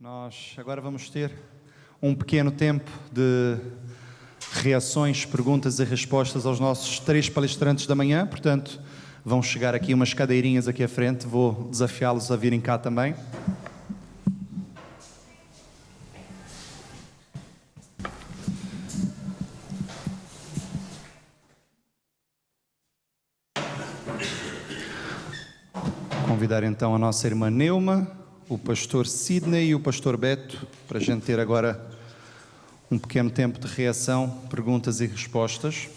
Nós agora vamos ter um pequeno tempo de reações, perguntas e respostas aos nossos 3 palestrantes da manhã. Portanto, vão chegar aqui umas cadeirinhas aqui à frente. Vou desafiá-los a virem cá também. Convidar então a nossa irmã Neuma, o pastor Sidney e o pastor Beto, para a gente ter agora um pequeno tempo de reação, perguntas e respostas.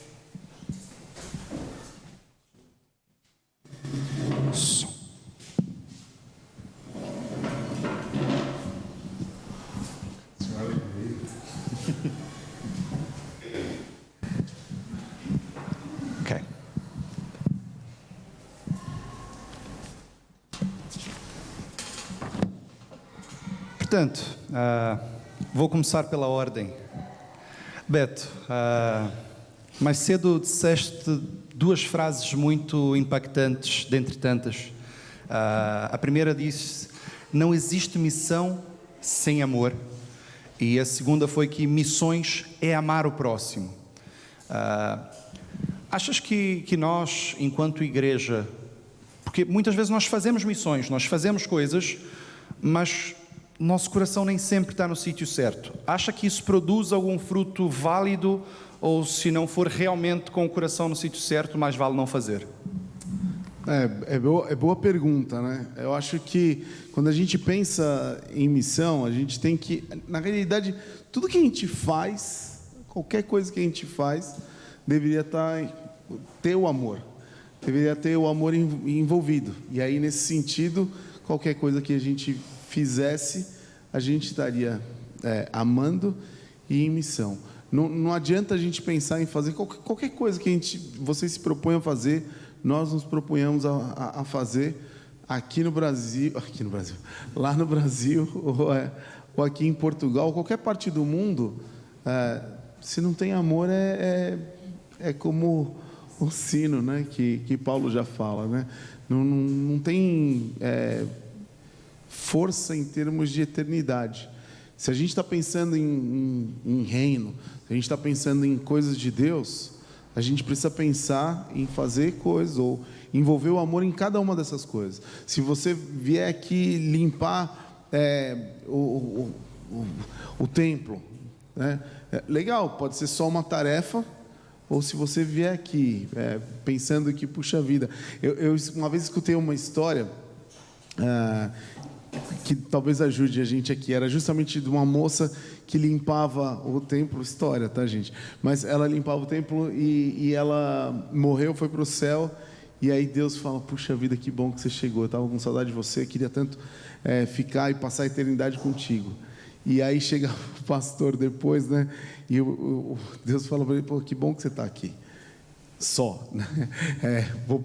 Ok. Portanto, vou começar pela ordem. Beto, mais cedo disseste 2 frases muito impactantes, dentre tantas. A primeira disse: não existe missão sem amor. E a segunda foi que missões é amar o próximo. Achas que nós, enquanto igreja, porque muitas vezes nós fazemos missões, nós fazemos coisas, mas nosso coração nem sempre está no sítio certo. Acha que isso produz algum fruto válido, ou se não for realmente com o coração no sítio certo, mais vale não fazer? É boa pergunta, né? Eu acho que quando a gente pensa em missão, a gente tem que, na realidade, tudo que a gente faz, qualquer coisa que a gente faz, deveria ter o amor. Deveria ter o amor envolvido. E aí, nesse sentido, qualquer coisa que a gente fizesse, a gente estaria amando e em missão. Não adianta a gente pensar em fazer qualquer coisa que você se propõe a fazer, nós nos proponhamos a fazer aqui no Brasil, lá no Brasil, ou aqui em Portugal, qualquer parte do mundo, se não tem amor, é como o sino, né, que Paulo já fala, né? Não tem força em termos de eternidade. Se a gente está pensando em reino, se a gente está pensando em coisas de Deus, a gente precisa pensar em fazer coisas ou envolver o amor em cada uma dessas coisas. Se você vier aqui limpar o templo, né? Legal, pode ser só uma tarefa. Ou se você vier aqui pensando que, puxa vida, eu uma vez escutei uma história que talvez ajude a gente aqui. Era justamente de uma moça que limpava o templo. História, tá, gente? Mas ela limpava o templo e ela morreu, foi para o céu. E aí Deus fala: puxa vida, que bom que você chegou. Eu estava com saudade de você, queria tanto ficar e passar a eternidade contigo. E aí chega o pastor depois, né? E Deus fala para ele: pô, que bom que você está aqui. Só, né?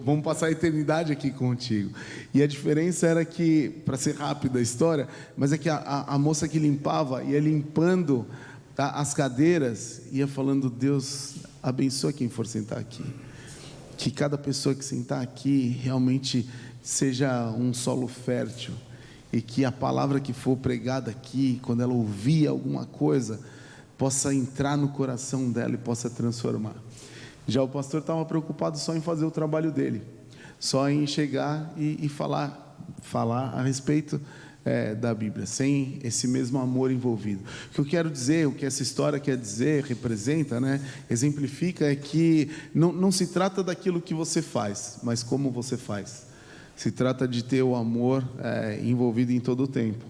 Vamos passar a eternidade aqui contigo. E a diferença era que, para ser rápida a história, mas é que a moça que limpava ia limpando as cadeiras, ia falando: Deus abençoa quem for sentar aqui, que cada pessoa que sentar aqui realmente seja um solo fértil, e que a palavra que for pregada aqui, quando ela ouvir alguma coisa, possa entrar no coração dela e possa transformar. Já o pastor estava preocupado só em fazer o trabalho dele, só em chegar e falar a respeito da Bíblia, sem esse mesmo amor envolvido. O que eu quero dizer, o que essa história quer dizer, representa, né, exemplifica, é que não se trata daquilo que você faz, mas como você faz. Se trata de ter o amor envolvido em todo o tempo.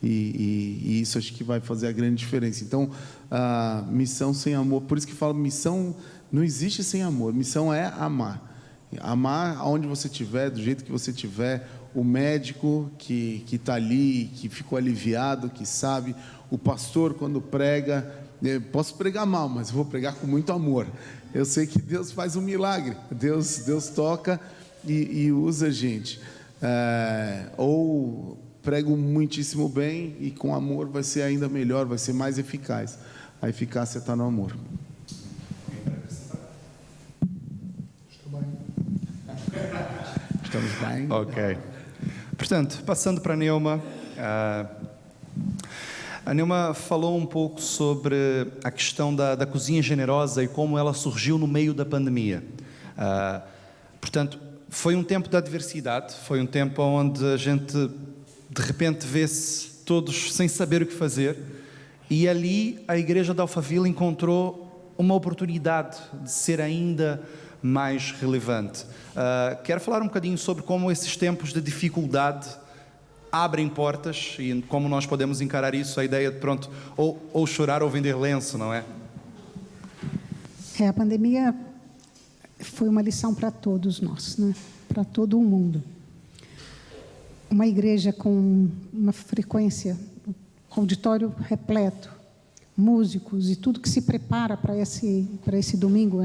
E isso acho que vai fazer a grande diferença. Então, a missão sem amor, por isso que falo, missão não existe sem amor. Missão é amar. Amar aonde você estiver, do jeito que você estiver. O médico que está ali, que ficou aliviado, que sabe. O pastor, quando prega, posso pregar mal, mas vou pregar com muito amor. Eu sei que Deus faz um milagre. Deus toca e usa a gente. Ou prego muitíssimo bem e com amor vai ser ainda melhor, vai ser mais eficaz. A eficácia está no amor. Estamos bem? Ok. Portanto, passando para a Neuma, A Nilma falou um pouco sobre a questão da cozinha generosa e como ela surgiu no meio da pandemia. Portanto, foi um tempo de adversidade, foi um tempo onde a gente de repente vê-se todos sem saber o que fazer, e ali a Igreja de Alphaville encontrou uma oportunidade de ser ainda mais relevante. Quero falar um bocadinho sobre como esses tempos de dificuldade abrem portas e como nós podemos encarar isso, a ideia de pronto, ou chorar ou vender lenço, não é? A pandemia foi uma lição para todos nós, né? Para todo o mundo. Uma igreja com uma frequência, auditório repleto, músicos e tudo que se prepara para esse domingo.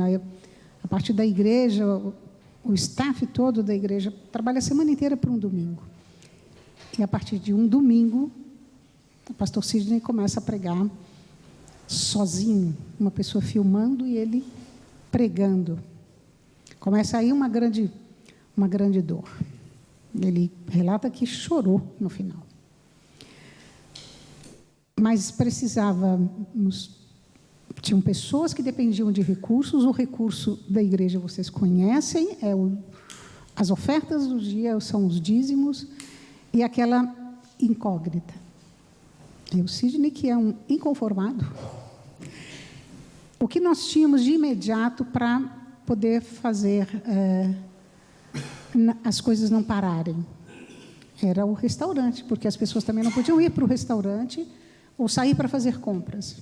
A partir da igreja, o staff todo da igreja trabalha a semana inteira para um domingo. E a partir de um domingo, o pastor Sidney começa a pregar sozinho, uma pessoa filmando e ele pregando. Começa aí uma grande dor. Ele relata que chorou no final. Mas tinham pessoas que dependiam de recursos. O recurso da igreja vocês conhecem, as ofertas do dia são os dízimos e aquela incógnita. E o Sidney, que é um inconformado, o que nós tínhamos de imediato para poder fazer as coisas não pararem? Era o restaurante, porque as pessoas também não podiam ir para o restaurante ou sair para fazer compras.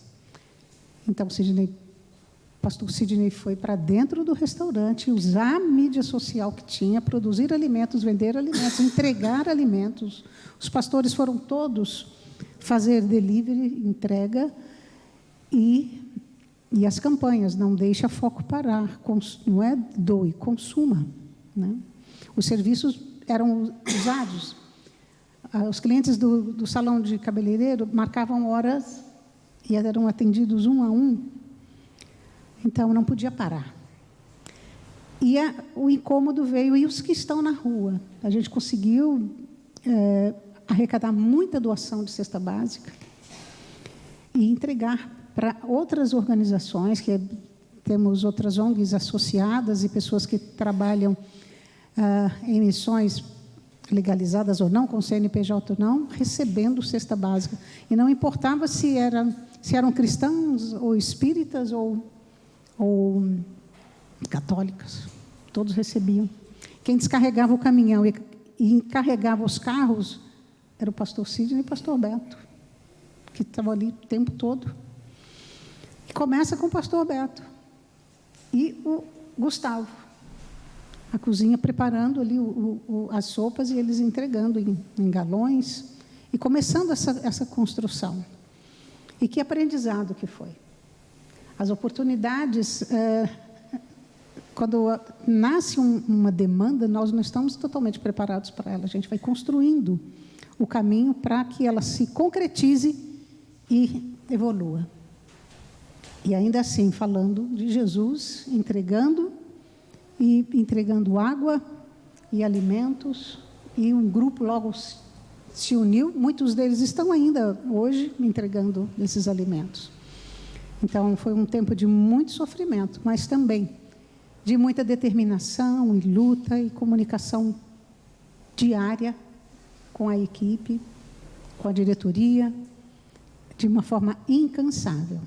Então, pastor Sidney foi para dentro do restaurante, usar a mídia social que tinha, produzir alimentos, vender alimentos, entregar alimentos. Os pastores foram todos fazer delivery, entrega, e as campanhas, não deixa foco parar, não é doe, consuma, né? Os serviços eram usados. Os clientes do salão de cabeleireiro marcavam horas e eram atendidos um a um. Então, não podia parar. E o incômodo veio, e os que estão na rua. A gente conseguiu arrecadar muita doação de cesta básica e entregar para outras organizações, que temos outras ONGs associadas e pessoas que trabalham em missões legalizadas ou não, com CNPJ ou não, recebendo cesta básica. E não importava se eram cristãos ou espíritas ou católicas, todos recebiam. Quem descarregava o caminhão e encarregava os carros era o pastor Sidney e o pastor Beto, que estavam ali o tempo todo. E começa com o pastor Beto e o Gustavo, a cozinha preparando ali as sopas e eles entregando em galões e começando essa construção. E que aprendizado que foi. As oportunidades, quando nasce uma demanda, nós não estamos totalmente preparados para ela. A gente vai construindo o caminho para que ela se concretize e evolua. E ainda assim, falando de Jesus, entregando água e alimentos, e um grupo logo se uniu. Muitos deles estão ainda hoje entregando esses alimentos. Então, foi um tempo de muito sofrimento, mas também de muita determinação e luta e comunicação diária com a equipe, com a diretoria, de uma forma incansável.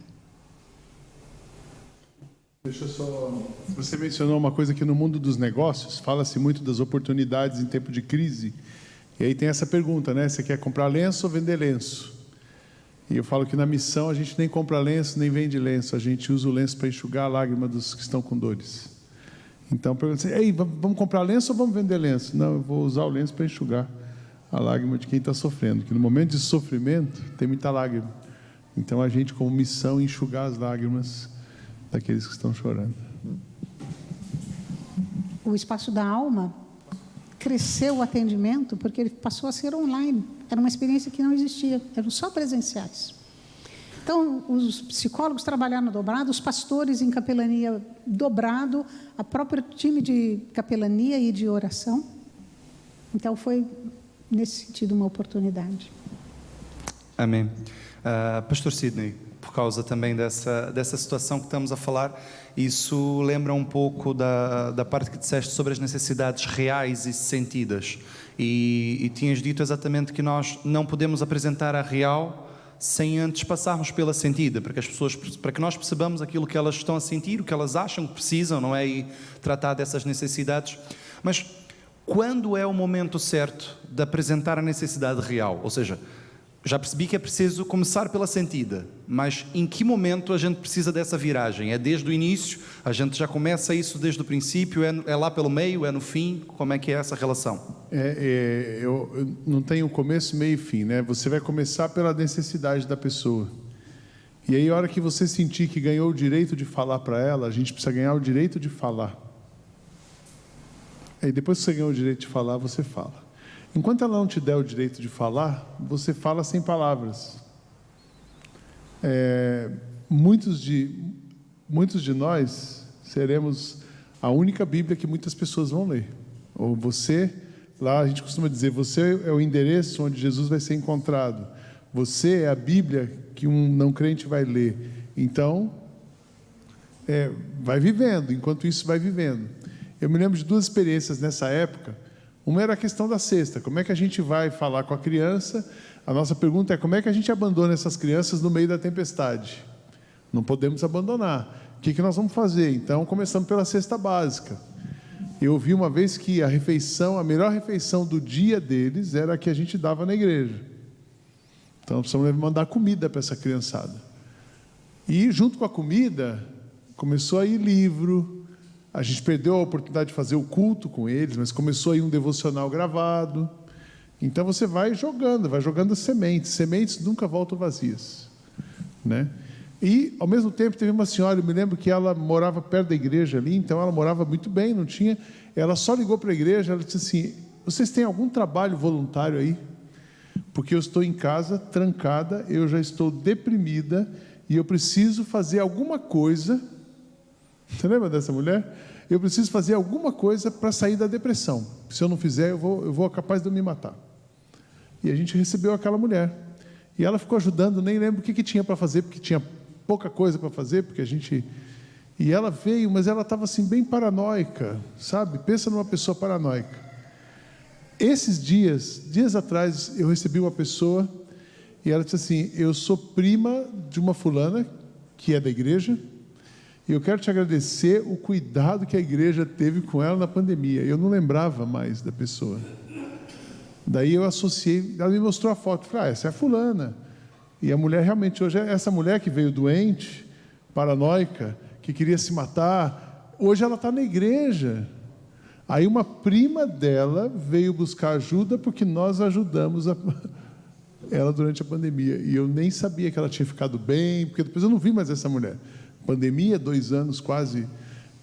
Deixa eu só... Você mencionou uma coisa que no mundo dos negócios fala-se muito das oportunidades em tempo de crise. E aí tem essa pergunta, né? Você quer comprar lenço ou vender lenço? E eu falo que na missão a gente nem compra lenço, nem vende lenço. A gente usa o lenço para enxugar a lágrima dos que estão com dores. Então, pergunta assim, ei, vamos comprar lenço ou vamos vender lenço? Não, eu vou usar o lenço para enxugar a lágrima de quem está sofrendo. Que no momento de sofrimento tem muita lágrima. Então, a gente, como missão, enxugar as lágrimas daqueles que estão chorando. O Espaço da Alma cresceu o atendimento porque ele passou a ser online. Era uma experiência que não existia, eram só presenciais. Então, os psicólogos trabalharam dobrado, os pastores em capelania dobrado, a própria time de capelania e de oração. Então, foi, nesse sentido, uma oportunidade. Amém. Pastor Sidney, por causa também dessa situação que estamos a falar, isso lembra um pouco da parte que disseste sobre as necessidades reais e sentidas. E tinhas dito exatamente que nós não podemos apresentar a real sem antes passarmos pela sentida, para que nós percebamos aquilo que elas estão a sentir, o que elas acham que precisam, não é? E tratar dessas necessidades. Mas quando é o momento certo de apresentar a necessidade real? Ou seja, já percebi que é preciso começar pela sentida, mas em que momento a gente precisa dessa viragem? É desde o início? A gente já começa isso desde o princípio? É lá pelo meio? É no fim? Como é que é essa relação? Eu não tenho começo, meio e fim, né? Você vai começar pela necessidade da pessoa. E aí, a hora que você sentir que ganhou o direito de falar para ela, a gente precisa ganhar o direito de falar. Aí, depois que você ganhou o direito de falar, você fala. Enquanto ela não te der o direito de falar, você fala sem palavras. Muitos de nós seremos a única Bíblia que muitas pessoas vão ler. Ou você, lá a gente costuma dizer, você é o endereço onde Jesus vai ser encontrado. Você é a Bíblia que um não crente vai ler. Então, vai vivendo, enquanto isso vai vivendo. Eu me lembro de 2 experiências nessa época. Uma era a questão da cesta. Como é que a gente vai falar com a criança? A nossa pergunta é como é que a gente abandona essas crianças no meio da tempestade? Não podemos abandonar. O que nós vamos fazer? Então, começamos pela cesta básica. Eu ouvi uma vez que a melhor refeição do dia deles era a que a gente dava na igreja. Então, precisamos mandar comida para essa criançada. E, junto com a comida, começou a ir livro. A gente perdeu a oportunidade de fazer o culto com eles, mas começou aí um devocional gravado. Então você vai jogando sementes. Sementes nunca voltam vazias, né? E, ao mesmo tempo, teve uma senhora, eu me lembro que ela morava perto da igreja ali, então ela morava muito bem, não tinha... Ela só ligou para a igreja, ela disse assim, vocês têm algum trabalho voluntário aí? Porque eu estou em casa, trancada, eu já estou deprimida e eu preciso fazer alguma coisa... Você lembra dessa mulher? Eu preciso fazer alguma coisa para sair da depressão. Se eu não fizer, eu vou capaz de eu me matar. E a gente recebeu aquela mulher. E ela ficou ajudando, nem lembro o que tinha para fazer, porque tinha pouca coisa para fazer, porque a gente... E ela veio, mas ela estava assim, bem paranoica, sabe? Pensa numa pessoa paranoica. Esses dias atrás, eu recebi uma pessoa, e ela disse assim, eu sou prima de uma fulana, que é da igreja, e eu quero te agradecer o cuidado que a igreja teve com ela na pandemia. Eu não lembrava mais da pessoa. Daí eu associei, ela me mostrou a foto. Falei, essa é a fulana. E a mulher realmente, hoje, essa mulher que veio doente, paranoica, que queria se matar, hoje ela está na igreja. Aí uma prima dela veio buscar ajuda porque nós ajudamos ela durante a pandemia. E eu nem sabia que ela tinha ficado bem, porque depois eu não vi mais essa mulher. Pandemia, 2 anos quase,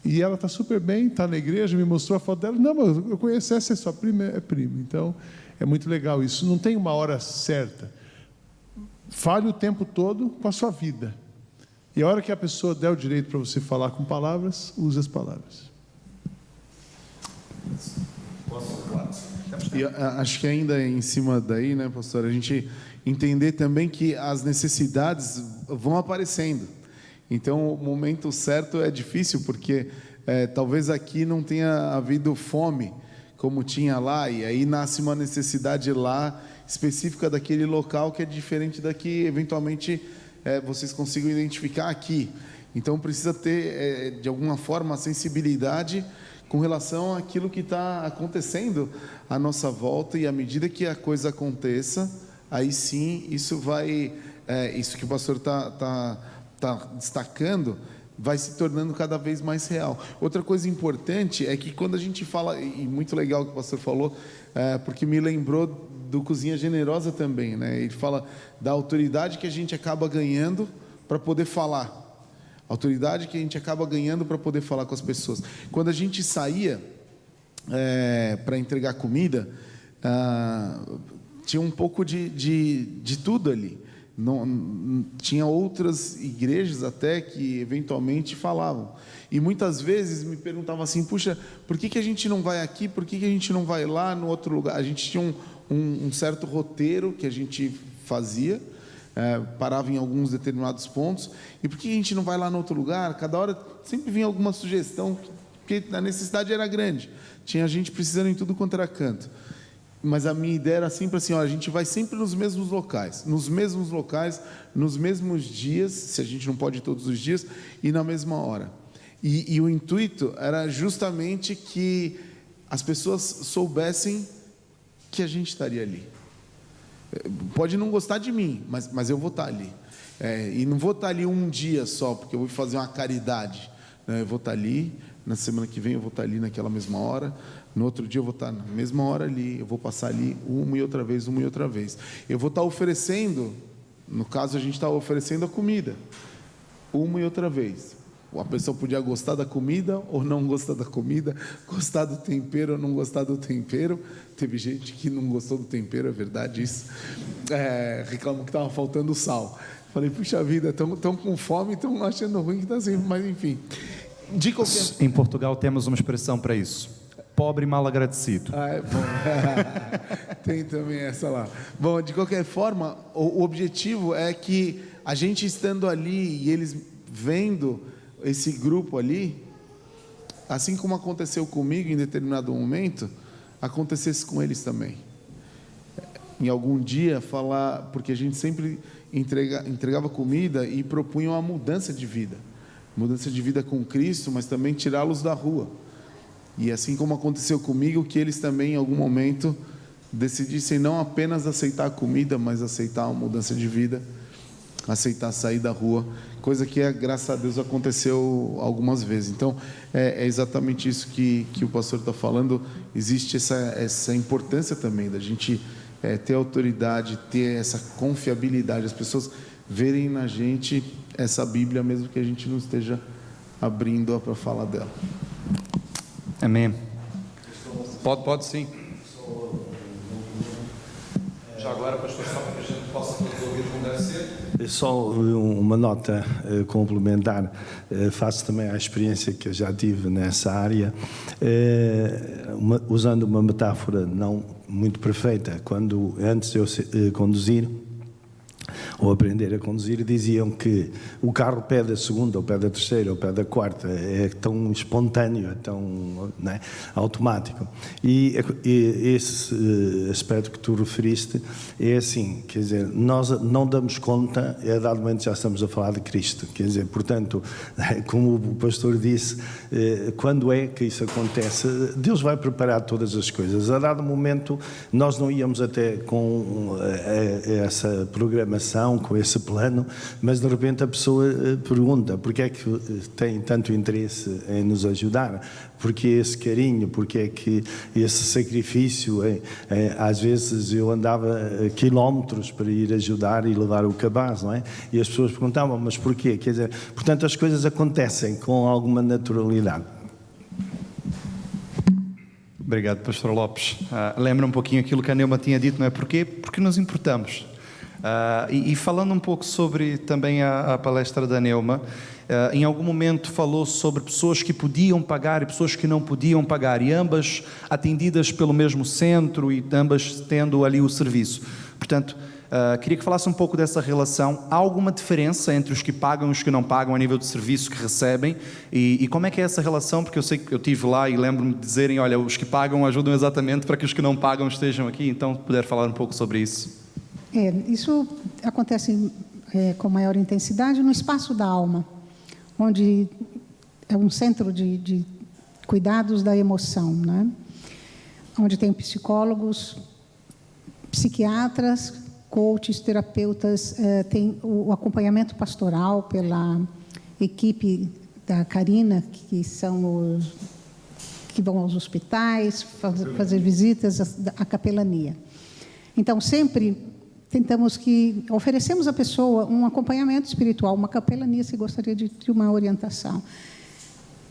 e ela está super bem, está na igreja, me mostrou a foto dela, não, mas eu conheço, essa é sua prima, é prima, então é muito legal isso, não tem uma hora certa, fale o tempo todo com a sua vida, e a hora que a pessoa der o direito para você falar com palavras, use as palavras. E acho que ainda em cima daí, né, pastor, a gente entender também que as necessidades vão aparecendo. Então, o momento certo é difícil, porque talvez aqui não tenha havido fome, como tinha lá, e aí nasce uma necessidade lá, específica daquele local, que é diferente da que, eventualmente, vocês consigam identificar aqui. Então, precisa ter, de alguma forma, a sensibilidade com relação àquilo que está acontecendo à nossa volta, e à medida que a coisa aconteça, aí sim, isso vai... isso que o pastor está destacando, vai se tornando cada vez mais real. Outra coisa importante é que quando a gente fala, e muito legal o que o pastor falou, porque me lembrou do Cozinha Generosa também, né? Ele fala da autoridade que a gente acaba ganhando para poder falar. Autoridade que a gente acaba ganhando para poder falar com as pessoas. Quando a gente saía para entregar comida, tinha um pouco de tudo ali. Não, tinha outras igrejas até que eventualmente falavam. E muitas vezes me perguntavam assim, puxa, por que a gente não vai aqui? Por que a gente não vai lá no outro lugar? A gente tinha um certo roteiro que a gente fazia, parava em alguns determinados pontos. E por que a gente não vai lá no outro lugar? Cada hora sempre vinha alguma sugestão, porque a necessidade era grande. Tinha gente precisando em tudo quanto era canto. Mas a minha ideia era sempre assim, a gente vai sempre nos mesmos locais, nos mesmos dias, se a gente não pode ir todos os dias, e na mesma hora. E o intuito era justamente que as pessoas soubessem que a gente estaria ali. Pode não gostar de mim, mas eu vou estar ali. E não vou estar ali um dia só, porque eu vou fazer uma caridade. Eu vou estar ali, na semana que vem eu vou estar ali naquela mesma hora, no outro dia eu vou estar na mesma hora ali, eu vou passar ali uma e outra vez. Eu vou estar oferecendo, no caso a gente está oferecendo a comida, uma e outra vez. A pessoa podia gostar da comida ou não gostar da comida, gostar do tempero ou não gostar do tempero. Teve gente que não gostou do tempero, é verdade isso. Reclamam que estava faltando sal. Falei, puxa vida, estão com fome, estão achando ruim que está assim, mas enfim. Em Portugal temos uma expressão para isso: pobre e mal agradecido. Bom. Tem também essa lá. Bom, de qualquer forma, o objetivo é que a gente estando ali e eles vendo esse grupo ali, assim como aconteceu comigo em determinado momento, acontecesse com eles também. Em algum dia falar, porque a gente sempre entregava comida e propunha uma mudança de vida com Cristo, mas também tirá-los da rua. E assim como aconteceu comigo, que eles também em algum momento decidissem não apenas aceitar a comida, mas aceitar uma mudança de vida, aceitar sair da rua, coisa que, graças a Deus, aconteceu algumas vezes. Então, é exatamente isso que o pastor está falando. Existe essa importância também da gente ter autoridade, ter essa confiabilidade, as pessoas verem na gente essa Bíblia, mesmo que a gente não esteja abrindo-a para falar dela. Amém. Pode sim. Já agora, pastor, só para que a gente possa todos ouvir como deve ser. Só uma nota complementar, face também à experiência que eu já tive nessa área, usando uma metáfora não muito perfeita, quando antes de eu conduzir, ou aprender a conduzir, diziam que o carro pede a segunda, ou pede a terceira, ou pede a quarta, é tão espontâneo, é tão, não é, automático. E esse aspecto que tu referiste é assim, quer dizer, nós não damos conta, a dado momento já estamos a falar de Cristo, quer dizer, portanto, como o pastor disse, quando é que isso acontece? Deus vai preparar todas as coisas. A dado momento, nós não íamos até com essa programação, com esse plano, mas de repente a pessoa pergunta porque é que tem tanto interesse em nos ajudar, porque esse carinho, porque é que esse sacrifício, às vezes eu andava quilómetros para ir ajudar e levar o cabaz, não é? E as pessoas perguntavam, mas porquê? Quer dizer, portanto as coisas acontecem com alguma naturalidade. Obrigado, pastor Lopes. Lembra um pouquinho aquilo que a Neuma tinha dito, não é? Porquê? Porque nos importamos. E falando um pouco sobre também a palestra da Neuma, em algum momento falou sobre pessoas que podiam pagar e pessoas que não podiam pagar, e ambas atendidas pelo mesmo centro e ambas tendo ali o serviço. Portanto, queria que falasse um pouco dessa relação. Há alguma diferença entre os que pagam e os que não pagam a nível de serviço que recebem? E como é que é essa relação? Porque eu sei que eu estive lá e lembro-me de dizerem, olha, os que pagam ajudam exatamente para que os que não pagam estejam aqui. Então, puder falar um pouco sobre isso. Isso acontece com maior intensidade no espaço da alma, onde é um centro de cuidados da emoção, né? Onde tem psicólogos, psiquiatras, coaches, terapeutas, tem o acompanhamento pastoral pela equipe da Karina, que são os que vão aos hospitais, fazer visitas, a capelania. Então, sempre oferecemos à pessoa um acompanhamento espiritual, uma capelania, se gostaria de uma orientação.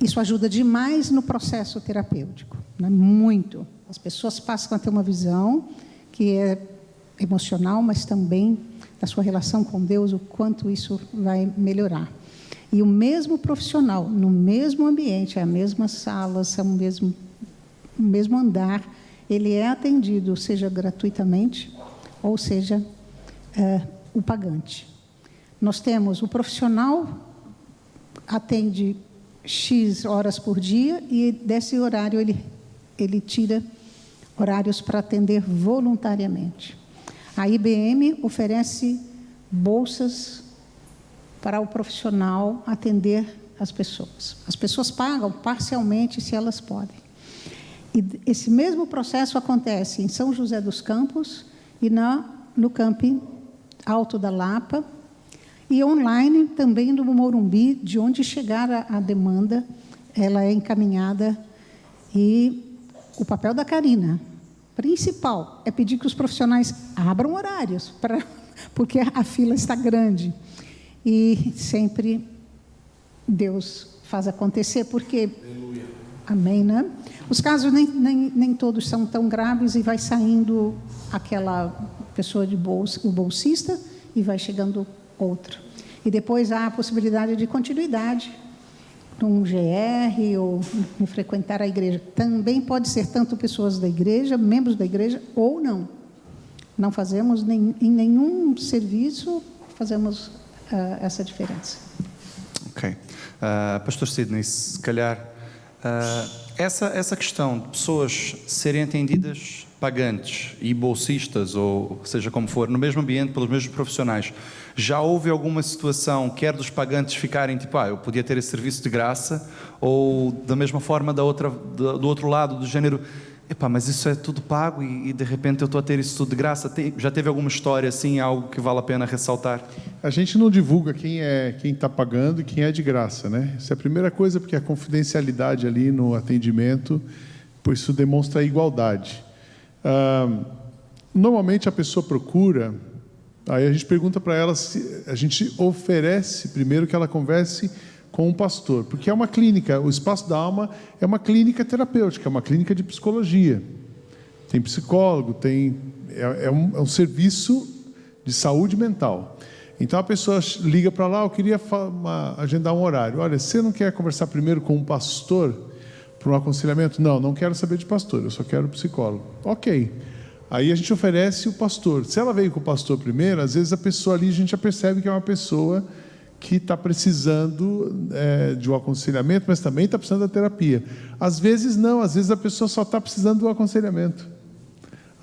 Isso ajuda demais no processo terapêutico, né? Muito. As pessoas passam a ter uma visão que é emocional, mas também da sua relação com Deus, o quanto isso vai melhorar. E o mesmo profissional, no mesmo ambiente, a mesma sala, o mesmo andar, ele é atendido, seja gratuitamente, ou seja, o pagante. Nós temos o profissional, atende X horas por dia, e desse horário ele tira horários para atender voluntariamente. A IBM oferece bolsas para o profissional atender as pessoas. As pessoas pagam parcialmente se elas podem. E esse mesmo processo acontece em São José dos Campos e no Campi Alto da Lapa, e online também no Morumbi, de onde chegar a demanda, ela é encaminhada. E o papel da Karina principal é pedir que os profissionais abram horários, porque a fila está grande. E sempre Deus faz acontecer, porque... Aleluia. Amém, né? Os casos nem todos são tão graves, e vai saindo aquela pessoa de bolsa, o bolsista, e vai chegando outro. E depois há a possibilidade de continuidade, num GR ou em frequentar a igreja. Também pode ser tanto pessoas da igreja, membros da igreja, ou não. Não fazemos em nenhum serviço, fazemos essa diferença. Ok. Pastor Sidney, se calhar, essa questão de pessoas serem atendidas pagantes e bolsistas, ou seja como for, no mesmo ambiente, pelos mesmos profissionais, já houve alguma situação, quer dos pagantes ficarem tipo, eu podia ter esse serviço de graça, ou da mesma forma do outro lado, do género, mas isso é tudo pago e de repente eu estou a ter isso tudo de graça? Já teve alguma história assim, algo que vale a pena ressaltar? A gente não divulga quem está pagando e quem é de graça, né? Isso é a primeira coisa, porque a confidencialidade ali no atendimento, pois isso demonstra a igualdade. Normalmente a pessoa procura, aí a gente pergunta para ela se a gente oferece primeiro que ela converse com um pastor, porque é uma clínica, o Espaço da Alma é uma clínica terapêutica, é uma clínica de psicologia. Tem psicólogo, é um serviço de saúde mental. Então a pessoa liga para lá, eu queria agendar um horário. Olha, você não quer conversar primeiro com um pastor para um aconselhamento? Não quero saber de pastor, eu só quero psicólogo. Ok. Aí a gente oferece o pastor. Se ela veio com o pastor primeiro, às vezes a pessoa ali, a gente já percebe que é uma pessoa que está precisando de um aconselhamento, mas também está precisando da terapia. Às vezes não, às vezes a pessoa só está precisando do aconselhamento.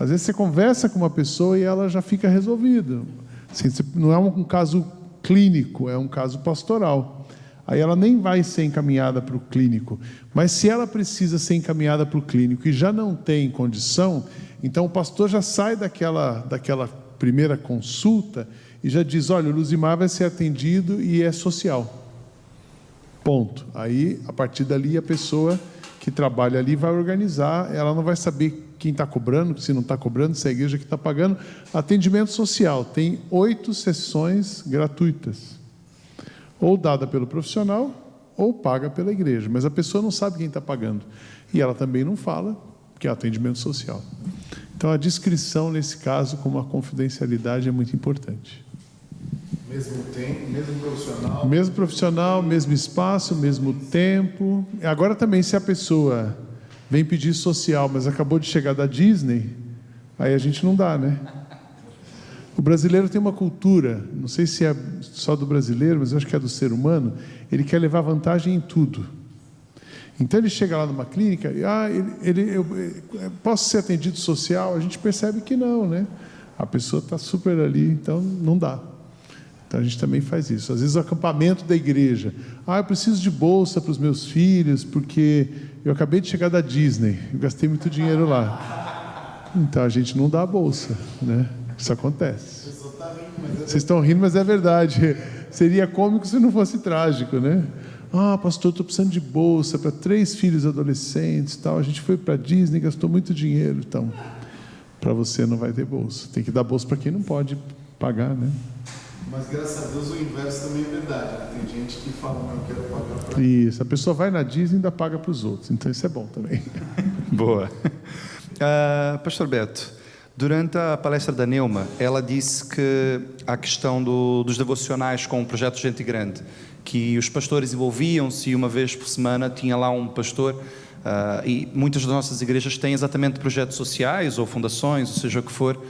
Às vezes você conversa com uma pessoa e ela já fica resolvida. Assim, não é um caso clínico, é um caso pastoral. Aí ela nem vai ser encaminhada para o clínico. Mas se ela precisa ser encaminhada para o clínico e já não tem condição, então o pastor já sai daquela primeira consulta e já diz, olha, o Luzimar vai ser atendido e é social. Ponto. Aí, a partir dali, a pessoa que trabalha ali vai organizar, ela não vai saber quem está cobrando, se não está cobrando, se é a igreja que está pagando. Atendimento social, tem 8 sessões gratuitas, ou dada pelo profissional, ou paga pela igreja, mas a pessoa não sabe quem está pagando. E ela também não fala, que é atendimento social. Então, a descrição, nesse caso, como a confidencialidade, é muito importante. Mesmo tempo, mesmo profissional. Mesmo profissional, mesmo espaço, mesmo tempo. Agora também, se a pessoa vem pedir social, mas acabou de chegar da Disney, aí a gente não dá, né? O brasileiro tem uma cultura, não sei se é só do brasileiro, mas eu acho que é do ser humano, ele quer levar vantagem em tudo. Então ele chega lá numa clínica, eu posso ser atendido social? A gente percebe que não, né? A pessoa está super ali, então não dá. Então a gente também faz isso. Às vezes o acampamento da igreja. Eu preciso de bolsa para os meus filhos, porque eu acabei de chegar da Disney, eu gastei muito dinheiro lá. Então a gente não dá a bolsa, né? Isso acontece. Vocês estão rindo, mas é verdade. Seria cômico se não fosse trágico, né? Pastor, estou precisando de bolsa para 3 filhos adolescentes, tal. A gente foi para a Disney, gastou muito dinheiro, então para você não vai ter bolsa. Tem que dar bolsa para quem não pode pagar, né? Mas graças a Deus o inverso também é verdade, né? Tem gente que fala, não, eu quero pagar para... Isso, a pessoa vai na Disney e ainda paga para os outros, então isso é bom também. Boa. Pastor Beto, durante a palestra da Neuma, ela disse que a questão dos devocionais com o projeto Gente Grande, que os pastores envolviam-se e uma vez por semana tinha lá um pastor, e muitas das nossas igrejas têm exatamente projetos sociais ou fundações, ou seja o que for.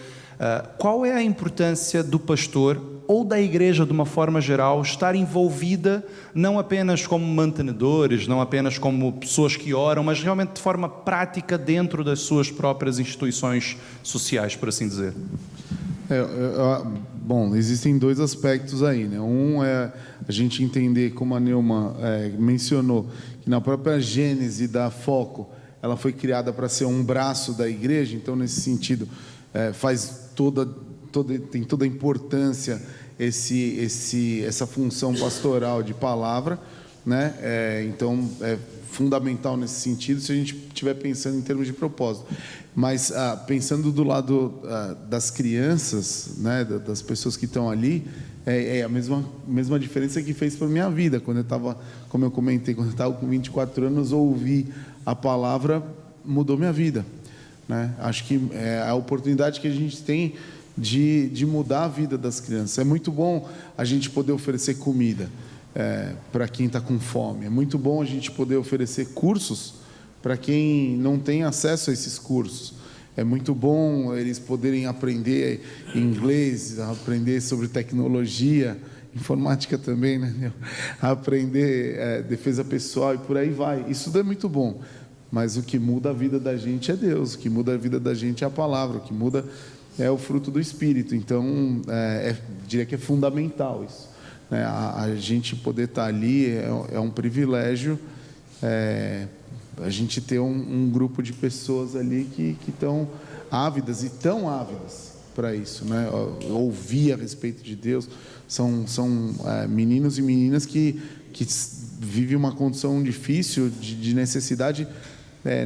Qual é a importância do pastor ou da igreja de uma forma geral, estar envolvida não apenas como mantenedores, não apenas como pessoas que oram, mas realmente de forma prática dentro das suas próprias instituições sociais, por assim dizer? Bom, existem dois aspectos aí, né? Um é a gente entender, como a Neuma mencionou, que na própria gênese da Foco, ela foi criada para ser um braço da igreja, então, nesse sentido, tem toda a importância essa função pastoral de palavra, né? Então, é fundamental nesse sentido, se a gente estiver pensando em termos de propósito. Mas, pensando do lado das crianças, né, das pessoas que estão ali, é a mesma diferença que fez para a minha vida. Quando eu estava, como eu comentei, quando eu estava com 24 anos, ouvir a palavra mudou minha vida, né? Acho que é a oportunidade que a gente tem de mudar a vida das crianças. É muito bom a gente poder oferecer comida para quem está com fome. É muito bom a gente poder oferecer cursos para quem não tem acesso a esses cursos. É muito bom eles poderem aprender inglês, aprender sobre tecnologia, informática também, né? Aprender defesa pessoal e por aí vai. Isso tudo é muito bom. Mas o que muda a vida da gente é Deus. O que muda a vida da gente é a palavra. O que muda é o fruto do Espírito. Então, diria que é fundamental isso, né? A gente poder estar ali é um privilégio. A gente ter um grupo de pessoas ali que estão ávidas e tão ávidas para isso, né? Ouvir a respeito de Deus. São meninos e meninas que vivem uma condição difícil de necessidade,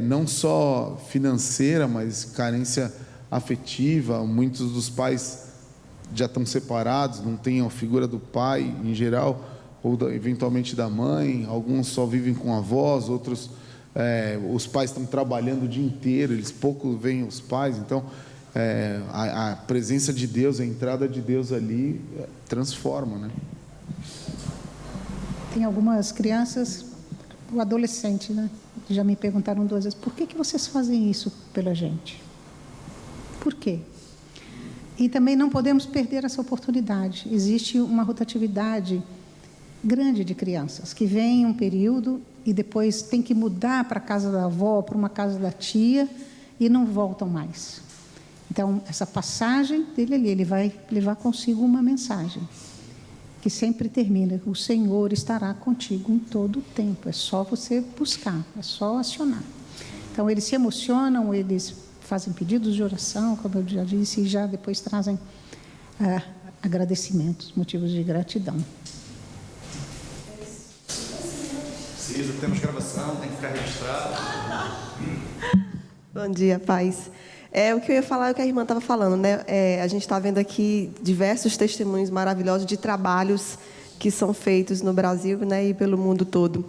não só financeira, mas carência afetiva. Muitos dos pais já estão separados, não têm a figura do pai em geral, ou eventualmente da mãe. Alguns só vivem com avós, outros os pais estão trabalhando o dia inteiro, eles pouco veem os pais. Então, a presença de Deus, a entrada de Deus ali transforma, né? Tem algumas crianças, o adolescente, né? Já me perguntaram 2 vezes: por que vocês fazem isso pela gente? Por quê? E também não podemos perder essa oportunidade. Existe uma rotatividade grande de crianças que vêm um período e depois tem que mudar para a casa da avó, para uma casa da tia, e não voltam mais. Então, essa passagem dele ali, ele vai levar consigo uma mensagem que sempre termina: o Senhor estará contigo em todo o tempo. É só você buscar, é só acionar. Então, eles se emocionam, eles fazem pedidos de oração, como eu já disse, e já depois trazem agradecimentos, motivos de gratidão. Temos gravação, tem que ficar registrado. Bom dia, paz. O que eu ia falar é o que a irmã estava falando, né? A gente está vendo aqui diversos testemunhos maravilhosos de trabalhos que são feitos no Brasil, né, e pelo mundo todo.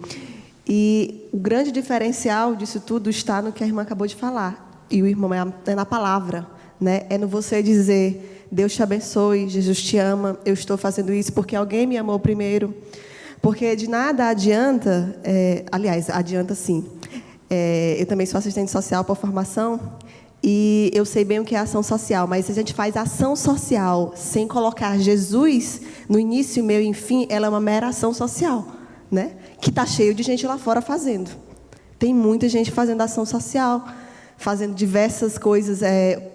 E o grande diferencial disso tudo está no que a irmã acabou de falar. E o irmão é na palavra, né? É no você dizer: Deus te abençoe, Jesus te ama, eu estou fazendo isso porque alguém me amou primeiro. Porque de nada adianta, aliás, adianta sim. Eu também sou assistente social por formação e eu sei bem o que é ação social, mas se a gente faz ação social sem colocar Jesus no início, meio e fim, ela é uma mera ação social, né? Que está cheio de gente lá fora fazendo. Tem muita gente fazendo ação social, fazendo diversas coisas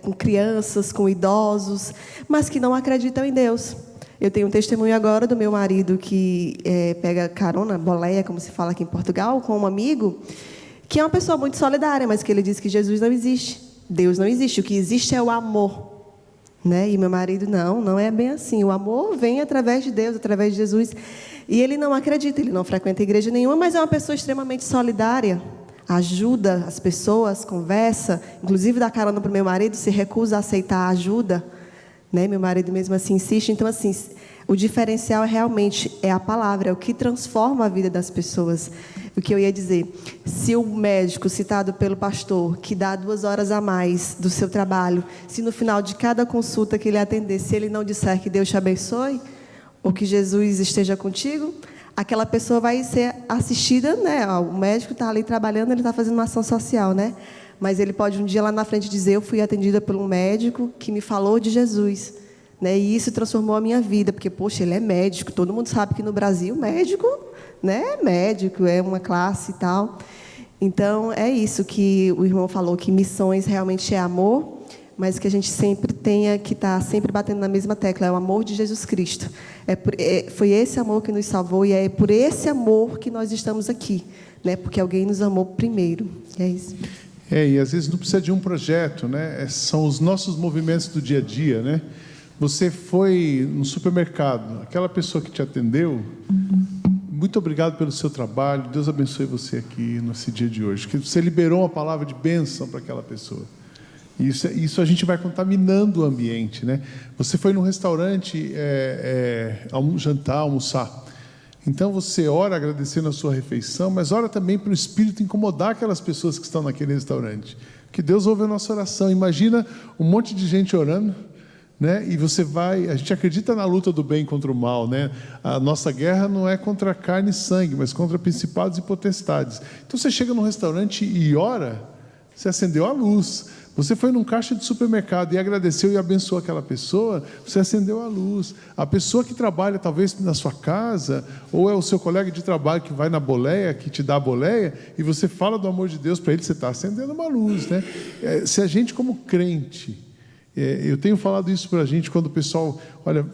com crianças, com idosos, mas que não acreditam em Deus. Eu tenho um testemunho agora do meu marido que pega carona, boleia, como se fala aqui em Portugal, com um amigo, que é uma pessoa muito solidária, mas que ele diz que Jesus não existe, Deus não existe, o que existe é o amor, né? E meu marido, não é bem assim, o amor vem através de Deus, através de Jesus, e ele não acredita, ele não frequenta igreja nenhuma, mas é uma pessoa extremamente solidária, ajuda as pessoas, conversa, inclusive dá carona para o meu marido, se recusa a aceitar a ajuda, né? Meu marido mesmo assim insiste. Então, assim, o diferencial realmente é a palavra, é o que transforma a vida das pessoas. O que eu ia dizer: se o médico citado pelo pastor, que dá 2 horas a mais do seu trabalho, se no final de cada consulta que ele atender, se ele não disser que Deus te abençoe, ou que Jesus esteja contigo, aquela pessoa vai ser assistida, né? O médico está ali trabalhando, ele está fazendo uma ação social, né? Mas ele pode um dia lá na frente dizer: eu fui atendida por um médico que me falou de Jesus, né? E isso transformou a minha vida, porque, poxa, ele é médico, todo mundo sabe que no Brasil, médico, né? Médico é uma classe e tal. Então, é isso que o irmão falou, que missões realmente é amor, mas que a gente sempre tenha que estar sempre batendo na mesma tecla, é o amor de Jesus Cristo. Foi esse amor que nos salvou, e é por esse amor que nós estamos aqui, né? Porque alguém nos amou primeiro. É isso. E às vezes não precisa de um projeto, né? São os nossos movimentos do dia a dia, né? Você foi no supermercado, aquela pessoa que te atendeu, muito obrigado pelo seu trabalho, Deus abençoe você aqui nesse dia de hoje, que você liberou uma palavra de bênção para aquela pessoa. Isso a gente vai contaminando o ambiente, né? Você foi num restaurante jantar, almoçar. Então você ora agradecendo a sua refeição, mas ora também para o Espírito incomodar aquelas pessoas que estão naquele restaurante. Que Deus ouve a nossa oração. Imagina um monte de gente orando, né? E a gente acredita na luta do bem contra o mal, né? A nossa guerra não é contra carne e sangue, mas contra principados e potestades. Então você chega num restaurante e ora, você acendeu a luz. Você foi num caixa de supermercado e agradeceu e abençoou aquela pessoa, você acendeu a luz. A pessoa que trabalha talvez na sua casa, ou é o seu colega de trabalho que vai na boleia, que te dá a boleia, e você fala do amor de Deus para ele, você está acendendo uma luz, né? Se a gente como crente, eu tenho falado isso para a gente quando o pessoal, olha,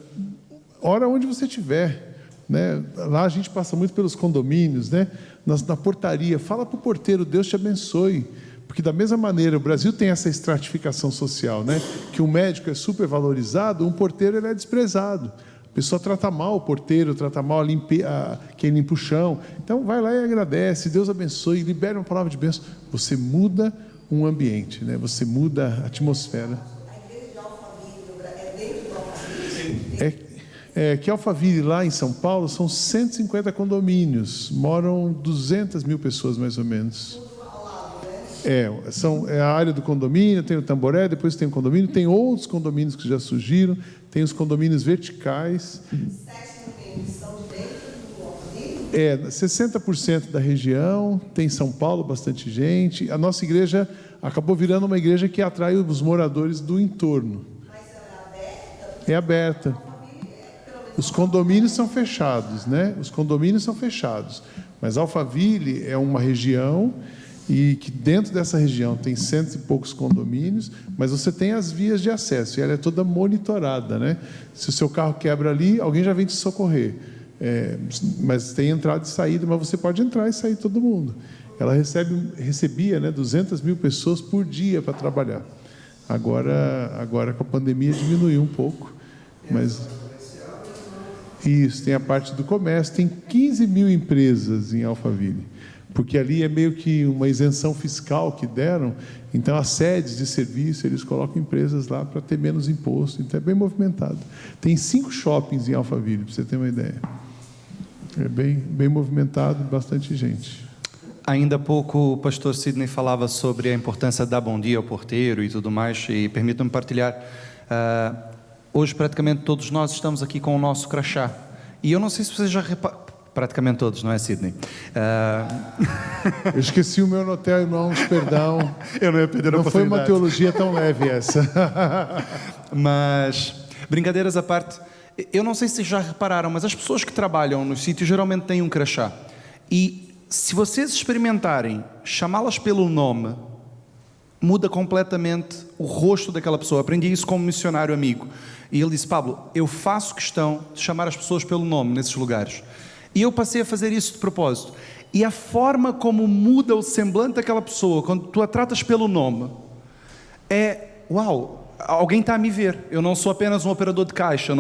ora onde você estiver, né? Lá a gente passa muito pelos condomínios, né? Na portaria, fala para o porteiro, Deus te abençoe. Porque da mesma maneira, o Brasil tem essa estratificação social, né? Que um médico é super valorizado, um porteiro ele é desprezado. A pessoa trata mal o porteiro, trata mal quem limpa o chão. Então, vai lá e agradece, Deus abençoe, libera uma palavra de bênção. Você muda um ambiente, né? Você muda a atmosfera. A igreja de Alphaville é dentro do Alphaville? Que Alphaville, lá em São Paulo, são 150 condomínios. Moram 200 mil pessoas, mais ou menos. É a área do condomínio, tem o Tamboré, depois tem o condomínio, tem outros condomínios que já surgiram, tem os condomínios verticais. 7 condomínios são de dentro do Alphaville? 60% da região, tem São Paulo, bastante gente. A nossa igreja acabou virando uma igreja que atrai os moradores do entorno. Mas ela é aberta? É aberta. Os condomínios são fechados, né? Os condomínios são fechados. Mas Alphaville é uma região e que dentro dessa região tem 100 e poucos condomínios, mas você tem as vias de acesso, e ela é toda monitorada, né? Se o seu carro quebra ali, alguém já vem te socorrer. Mas tem entrada e saída, mas você pode entrar e sair todo mundo. Ela recebia, né, 200 mil pessoas por dia para trabalhar. Agora com a pandemia diminuiu um pouco, mas... Isso, tem a parte do comércio, tem 15 mil empresas em Alphaville, porque ali é meio que uma isenção fiscal que deram, então as sedes de serviço, eles colocam empresas lá para ter menos imposto, então é bem movimentado. Tem 5 shoppings em Alphaville, para você ter uma ideia. É bem movimentado, bastante gente. Ainda há pouco o pastor Sidney falava sobre a importância de dar bom dia ao porteiro e tudo mais, e permitam-me partilhar. Hoje praticamente todos nós estamos aqui com o nosso crachá. E eu não sei se vocês já repararam... Praticamente todos, não é, Sidney? Eu esqueci o meu no hotel, irmãos, perdão. Eu não ia perder a oportunidade. Não foi uma teologia tão leve essa. Mas, brincadeiras à parte, eu não sei se vocês já repararam, mas as pessoas que trabalham nos sítios geralmente têm um crachá. E se vocês experimentarem chamá-las pelo nome, muda completamente o rosto daquela pessoa. Aprendi isso com um missionário amigo. E ele disse: Pablo, eu faço questão de chamar as pessoas pelo nome nesses lugares. E eu passei a fazer isso de propósito. E a forma como muda o semblante daquela pessoa, quando tu a tratas pelo nome, uau, alguém está a me ver. Eu não sou apenas um operador de caixa,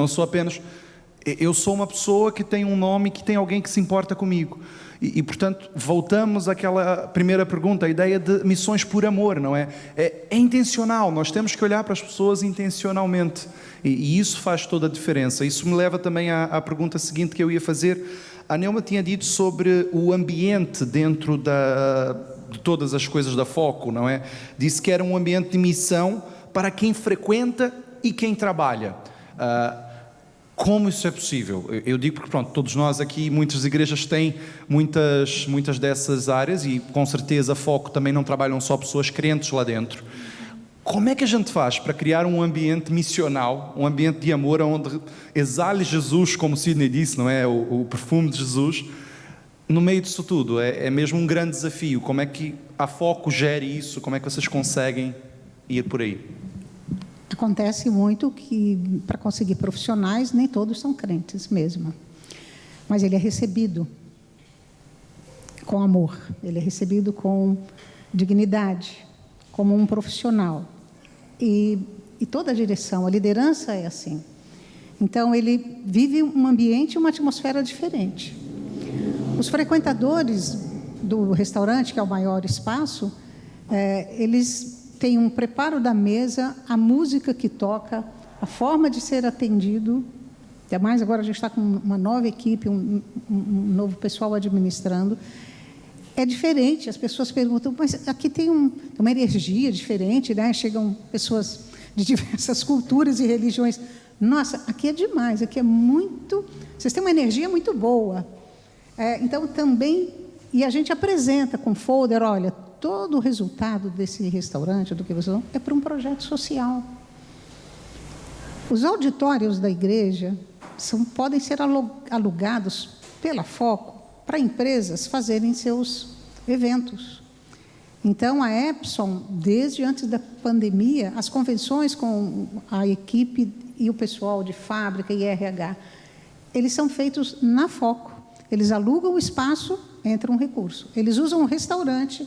eu sou uma pessoa que tem um nome, que tem alguém que se importa comigo. E portanto, voltamos àquela primeira pergunta, a ideia de missões por amor, não é? É intencional, nós temos que olhar para as pessoas intencionalmente. E isso faz toda a diferença. Isso me leva também à pergunta seguinte que eu ia fazer. A Neuma tinha dito sobre o ambiente dentro de todas as coisas da Foco, não é? Disse que era um ambiente de missão para quem frequenta e quem trabalha. Como isso é possível? Eu digo porque, pronto, todos nós aqui, muitas igrejas têm muitas dessas áreas, e com certeza a Foco também não trabalham só pessoas crentes lá dentro. Como é que a gente faz para criar um ambiente missional, um ambiente de amor, onde exale Jesus, como Sidney disse, não é? O perfume de Jesus, no meio disso tudo? É mesmo um grande desafio. Como é que a Foco gere isso? Como é que vocês conseguem ir por aí? Acontece muito que, para conseguir profissionais, nem todos são crentes mesmo. Mas ele é recebido com amor, ele é recebido com dignidade, como um profissional. E toda a direção, a liderança é assim. Então, ele vive um ambiente, uma atmosfera diferente. Os frequentadores do restaurante, que é o maior espaço, eles têm um preparo da mesa, a música que toca, a forma de ser atendido. Até mais, agora a gente está com uma nova equipe, um novo pessoal administrando. É diferente, as pessoas perguntam, mas aqui tem uma energia diferente, né? Chegam pessoas de diversas culturas e religiões. Nossa, aqui é demais, aqui é muito... Vocês têm uma energia muito boa. Então, também... E a gente apresenta com folder, olha, todo o resultado desse restaurante, do que vocês vão, é para um projeto social. Os auditórios da igreja podem ser alugados pela Foco para empresas fazerem seus eventos. Então, a Epson, desde antes da pandemia, as convenções com a equipe e o pessoal de fábrica e RH, eles são feitos na Foco. Eles alugam o espaço, entra um recurso. Eles usam um restaurante,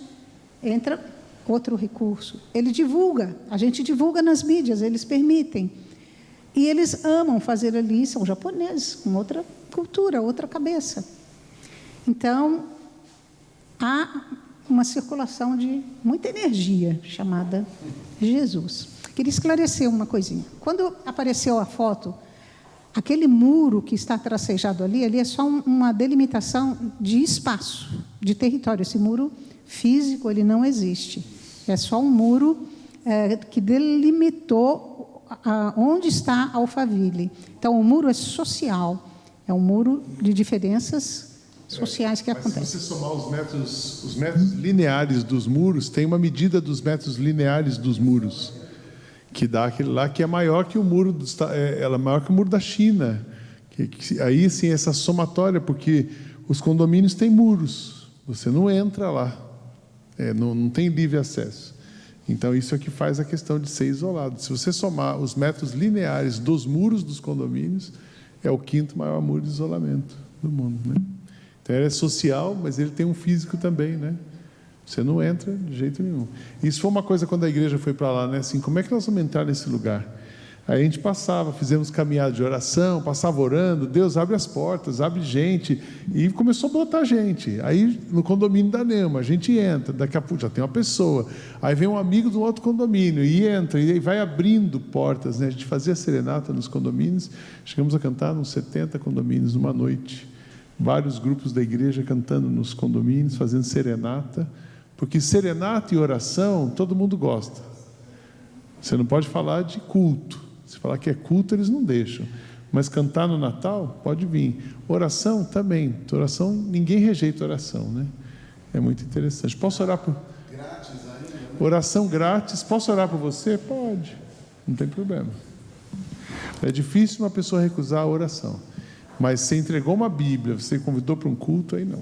entra outro recurso. Ele divulga, a gente divulga nas mídias, eles permitem. E eles amam fazer ali, são japoneses, com outra cultura, outra cabeça. Então, há uma circulação de muita energia, chamada Jesus. Queria esclarecer uma coisinha. Quando apareceu a foto, aquele muro que está tracejado ali é só uma delimitação de espaço, de território. Esse muro físico, ele não existe. É só um muro que delimitou onde está a Alphaville. Então, o muro é social, é um muro de diferenças sociais que acontecem. Se você somar os metros lineares dos muros, tem uma medida dos metros lineares dos muros, que dá aquele lá que é maior que o muro, ela é maior que o muro da China. Aí sim, essa somatória, porque os condomínios têm muros, você não entra lá, não tem livre acesso. Então, isso é que faz a questão de ser isolado. Se você somar os metros lineares dos muros dos condomínios, é o 5º maior muro de isolamento do mundo, né? Então, ele é social, mas ele tem um físico também, né? Você não entra de jeito nenhum. Isso foi uma coisa quando a igreja foi para lá, né? Assim, como é que nós vamos entrar nesse lugar? Aí a gente passava, fizemos caminhada de oração, passava orando, Deus abre as portas, abre gente, e começou a botar gente. Aí no condomínio da Neuma, a gente entra, daqui a pouco já tem uma pessoa, aí vem um amigo do outro condomínio, e entra, e vai abrindo portas, né? A gente fazia serenata nos condomínios, chegamos a cantar nos 70 condomínios numa noite, vários grupos da igreja cantando nos condomínios, fazendo serenata, porque serenata e oração todo mundo gosta. Você não pode falar de culto. Se falar que é culto, eles não deixam. Mas cantar no Natal, pode vir. Oração também. Oração, ninguém rejeita oração, né? É muito interessante. Posso orar por... Grátis ainda? Oração grátis. Posso orar por você? Pode. Não tem problema. É difícil uma pessoa recusar a oração. Mas você entregou uma Bíblia, você convidou para um culto, aí não.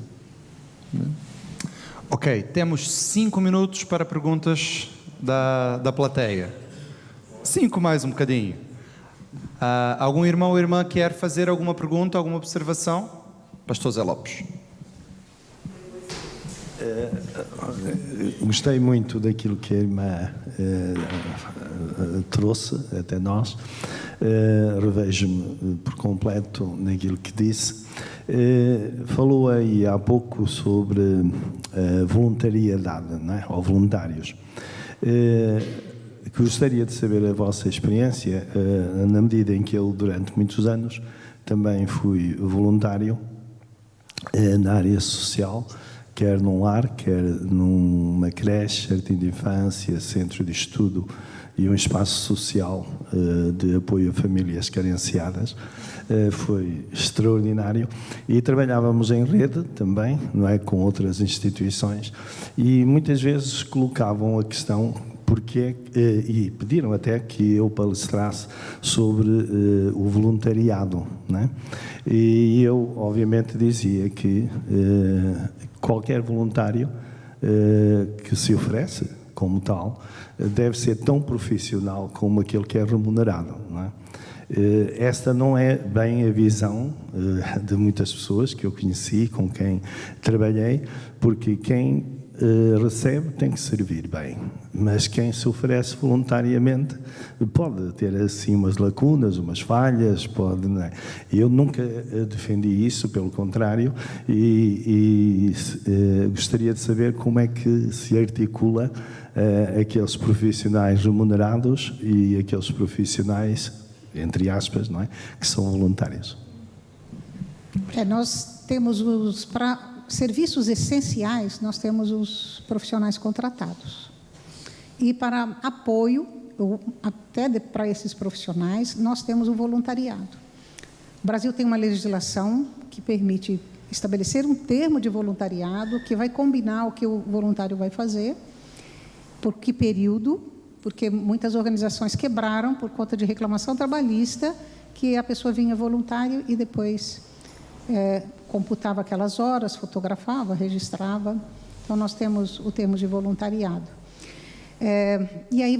Né? Ok, temos 5 minutos para perguntas da plateia. 5 mais um bocadinho. Algum irmão ou irmã quer fazer alguma pergunta, alguma observação? Pastor Zé Lopes. Gostei muito daquilo que a irmã trouxe até nós. Revejo-me por completo naquilo que disse. Falou aí há pouco sobre voluntariedade, não é? Ou voluntários. Gostaria de saber a vossa experiência, na medida em que eu, durante muitos anos, também fui voluntário na área social, quer num lar, quer numa creche, jardim de infância, centro de estudo e um espaço social de apoio a famílias carenciadas. Foi extraordinário e trabalhávamos em rede também, não é, com outras instituições, e muitas vezes colocavam a questão, e pediram até que eu palestrasse sobre o voluntariado, né? E eu, obviamente, dizia que qualquer voluntário que se oferece como tal deve ser tão profissional como aquele que é remunerado, não é? Esta não é bem a visão de muitas pessoas que eu conheci, com quem trabalhei, porque quem recebe tem que servir bem, mas quem se oferece voluntariamente pode ter assim umas lacunas, umas falhas, pode, não é? Eu nunca defendi isso, pelo contrário, e gostaria de saber como é que se articula aqueles profissionais remunerados e aqueles profissionais, entre aspas, não é, que são voluntários. Nós temos para serviços essenciais, nós temos os profissionais contratados. E para apoio, até para esses profissionais, nós temos o voluntariado. O Brasil tem uma legislação que permite estabelecer um termo de voluntariado que vai combinar o que o voluntário vai fazer, por que período, porque muitas organizações quebraram por conta de reclamação trabalhista, que a pessoa vinha voluntário e depois computava aquelas horas, fotografava, registrava. Então, nós temos o termo de voluntariado. E aí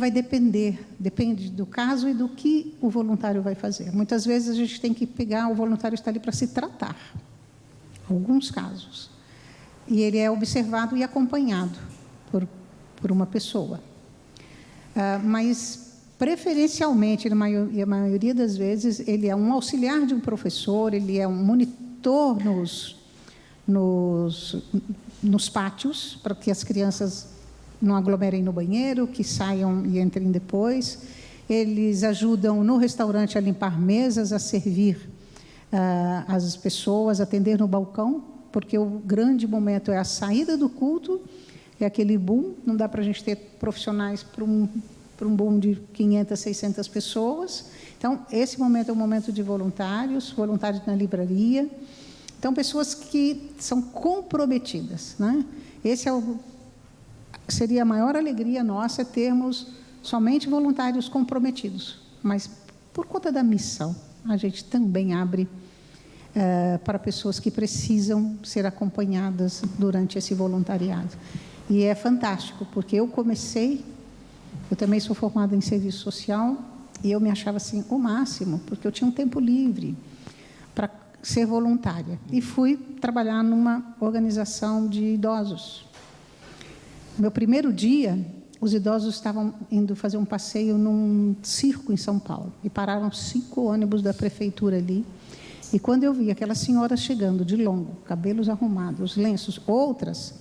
depende do caso e do que o voluntário vai fazer. Muitas vezes a gente tem que pegar, o voluntário está ali para se tratar, alguns casos. E ele é observado e acompanhado por uma pessoa. Mas, preferencialmente, na maioria das vezes, ele é um auxiliar de um professor, ele é um monitor nos pátios, para que as crianças não aglomerem no banheiro, que saiam e entrem depois. Eles ajudam no restaurante a limpar mesas, a servir as pessoas, atender no balcão, porque o grande momento é a saída do culto, é aquele boom, não dá para a gente ter profissionais para um boom de 500, 600 pessoas. Então, esse momento é um momento de voluntários na livraria. Então, pessoas que são comprometidas, né? Seria a maior alegria nossa termos somente voluntários comprometidos, mas por conta da missão, a gente também abre para pessoas que precisam ser acompanhadas durante esse voluntariado. E é fantástico, porque eu também sou formada em serviço social, e eu me achava assim, o máximo, porque eu tinha um tempo livre para ser voluntária. E fui trabalhar numa organização de idosos. No meu primeiro dia, os idosos estavam indo fazer um passeio num circo em São Paulo, e pararam 5 ônibus da prefeitura ali. E quando eu vi aquelas senhoras chegando de longo, cabelos arrumados, lenços, outras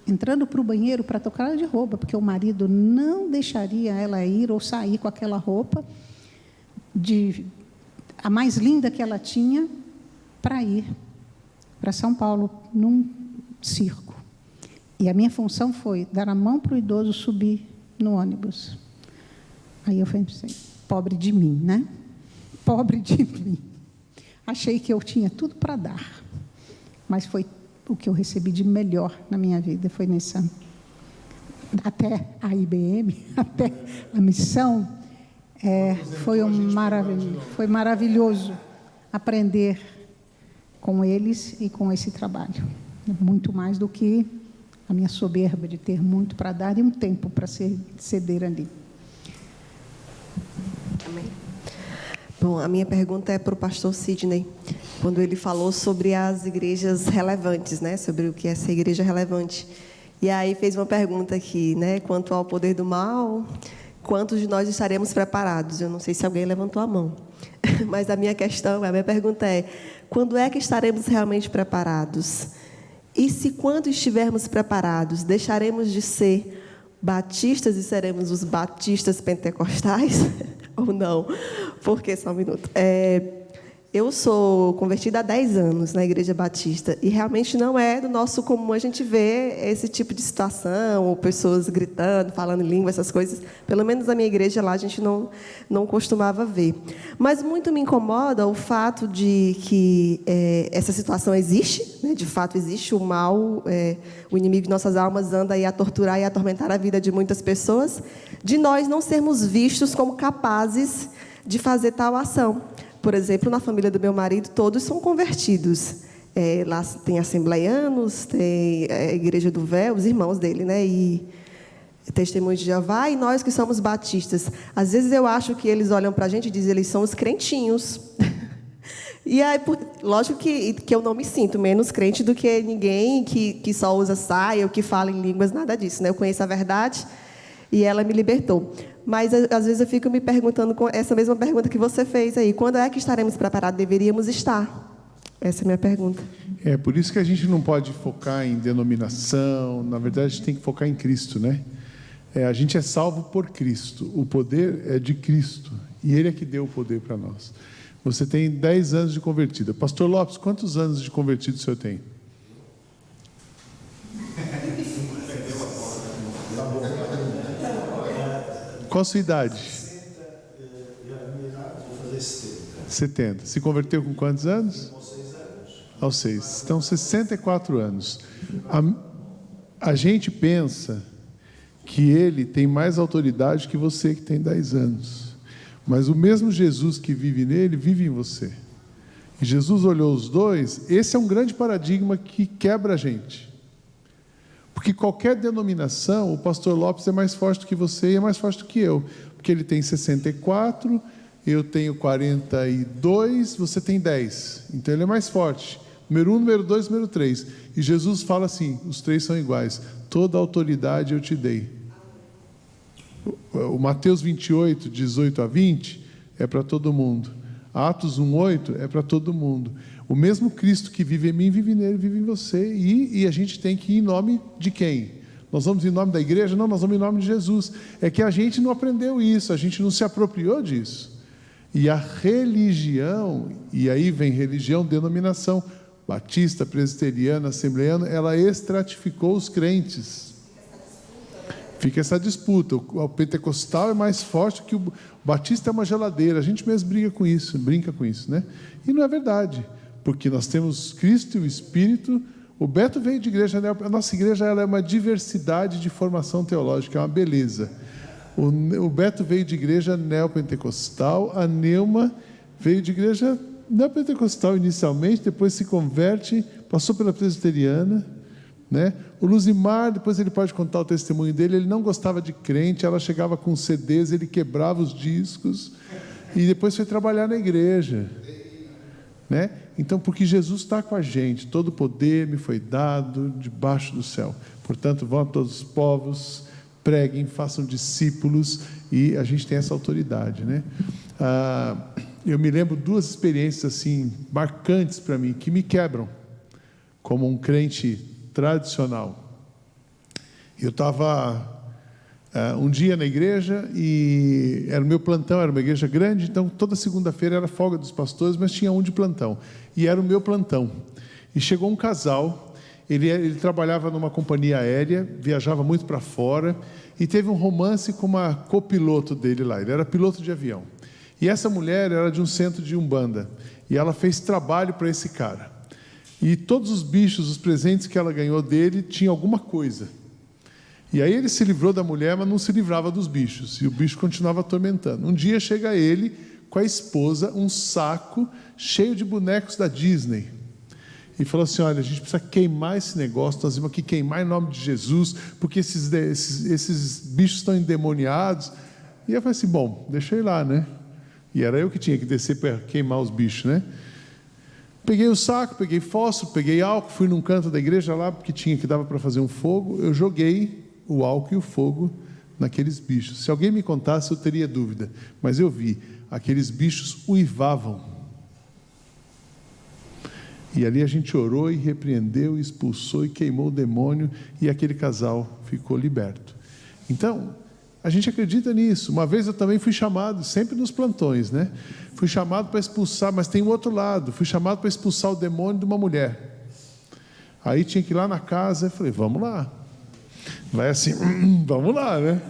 entrando para o banheiro para trocar de roupa, porque o marido não deixaria ela ir ou sair com aquela roupa, a mais linda que ela tinha, para ir para São Paulo, num circo. E a minha função foi dar a mão para o idoso subir no ônibus. Aí eu pensei, pobre de mim, né? Pobre de mim. Achei que eu tinha tudo para dar, mas foi o que eu recebi de melhor na minha vida, foi até a IBM, até a missão, foi maravilhoso aprender com eles e com esse trabalho. Muito mais do que a minha soberba de ter muito para dar e um tempo para ceder ali. Amém. Bom, a minha pergunta é para o pastor Sidney, quando ele falou sobre as igrejas relevantes, né? Sobre o que é ser igreja relevante. E aí fez uma pergunta aqui, né? Quanto ao poder do mal, quantos de nós estaremos preparados? Eu não sei se alguém levantou a mão, mas a minha pergunta é, quando é que estaremos realmente preparados? E se quando estivermos preparados, deixaremos de ser batistas e seremos os batistas pentecostais? Ou não? Porque, só um minuto. Eu sou convertida há 10 anos na Igreja Batista e realmente não é do nosso comum a gente ver esse tipo de situação, ou pessoas gritando, falando em língua, essas coisas. Pelo menos na minha igreja lá a gente não costumava ver. Mas muito me incomoda o fato de que essa situação existe, né? De fato existe o mal, o inimigo de nossas almas anda aí a torturar e a atormentar a vida de muitas pessoas, de nós não sermos vistos como capazes de fazer tal ação. Por exemplo, na família do meu marido, todos são convertidos. Lá tem assembleianos, tem a Igreja do Véu, os irmãos dele, né? E Testemunhos de Jeová, e nós que somos batistas. Às vezes eu acho que eles olham para a gente e dizem, eles são os crentinhos. E aí, lógico que eu não me sinto menos crente do que ninguém que só usa saia ou que fala em línguas, nada disso, né? Eu conheço a verdade e ela me libertou. Mas, às vezes, eu fico me perguntando, com essa mesma pergunta que você fez aí, quando é que estaremos preparados? Deveríamos estar. Essa é a minha pergunta. Por isso que a gente não pode focar em denominação, na verdade, a gente tem que focar em Cristo, né? A gente é salvo por Cristo, o poder é de Cristo, e Ele é que deu o poder para nós. Você tem 10 anos de convertida. Pastor Lopes, quantos anos de convertido o senhor tem? Qual a sua idade? 70. Se converteu com quantos anos? Aos 6. Então, 64 anos. A gente pensa que ele tem mais autoridade que você que tem 10 anos. Mas o mesmo Jesus que vive nele, vive em você. E Jesus olhou os dois. Esse é um grande paradigma que quebra a gente. Porque qualquer denominação, o pastor Lopes é mais forte do que você e é mais forte do que eu. Porque ele tem 64, eu tenho 42, você tem 10. Então ele é mais forte. Número 1, número 2, número 3. E Jesus fala assim, os 3 são iguais. Toda autoridade eu te dei. O Mateus 28, 18 a 20, é para todo mundo. Atos 1:8 é para todo mundo. O mesmo Cristo que vive em mim, vive nele, vive em você. E a gente tem que ir em nome de quem? Nós vamos em nome da igreja? Não, nós vamos em nome de Jesus. É que a gente não aprendeu isso, a gente não se apropriou disso. E a religião, e aí vem religião, denominação, batista, presbiteriana, assembleiana, ela estratificou os crentes. Fica essa disputa. O pentecostal é mais forte que o batista é uma geladeira. A gente mesmo brinca com isso, né? E não é verdade, porque nós temos Cristo e o Espírito. O Beto veio de igreja, né? A nossa igreja ela é uma diversidade de formação teológica, é uma beleza. O Beto veio de igreja neopentecostal, a Neuma veio de igreja neopentecostal inicialmente, depois se converte, passou pela presbiteriana, né? O Luzimar, depois ele pode contar o testemunho dele, ele não gostava de crente, ela chegava com CDs, ele quebrava os discos e depois foi trabalhar na igreja, né? Então, porque Jesus está com a gente, todo o poder me foi dado debaixo do céu. Portanto, vão a todos os povos, preguem, façam discípulos, e a gente tem essa autoridade, né? Eu me lembro 2 experiências assim marcantes para mim, que me quebram como um crente tradicional. Eu estava um dia na igreja e era o meu plantão, era uma igreja grande, então toda segunda-feira era folga dos pastores, mas tinha um de plantão, e era o meu plantão. E chegou um casal, ele trabalhava numa companhia aérea, viajava muito para fora, e teve um romance com uma copiloto dele lá, ele era piloto de avião. E essa mulher era de um centro de Umbanda, e ela fez trabalho para esse cara. E todos os bichos, os presentes que ela ganhou dele, tinham alguma coisa. E aí ele se livrou da mulher, mas não se livrava dos bichos. E o bicho continuava atormentando. Um dia chega ele, com a esposa, um saco cheio de bonecos da Disney. E falou assim, olha, a gente precisa queimar esse negócio, nós vamos aqui queimar em nome de Jesus, porque esses bichos estão endemoniados. E eu falei assim, bom, deixa eu ir lá, né? E era eu que tinha que descer para queimar os bichos, né? Peguei o saco, peguei fósforo, peguei álcool, fui num canto da igreja lá, porque que dava para fazer um fogo, eu joguei o álcool e o fogo naqueles bichos. Se alguém me contasse, eu teria dúvida, mas eu vi, aqueles bichos uivavam. E ali a gente orou e repreendeu, expulsou e queimou o demônio, e aquele casal ficou liberto. Então, A gente acredita nisso. Uma vez eu também fui chamado, sempre nos plantões, né? Fui chamado para expulsar, mas tem um outro lado. Fui chamado para expulsar o demônio de uma mulher. Aí tinha que ir lá na casa, eu falei, vamos lá. Vai assim, vamos lá, né?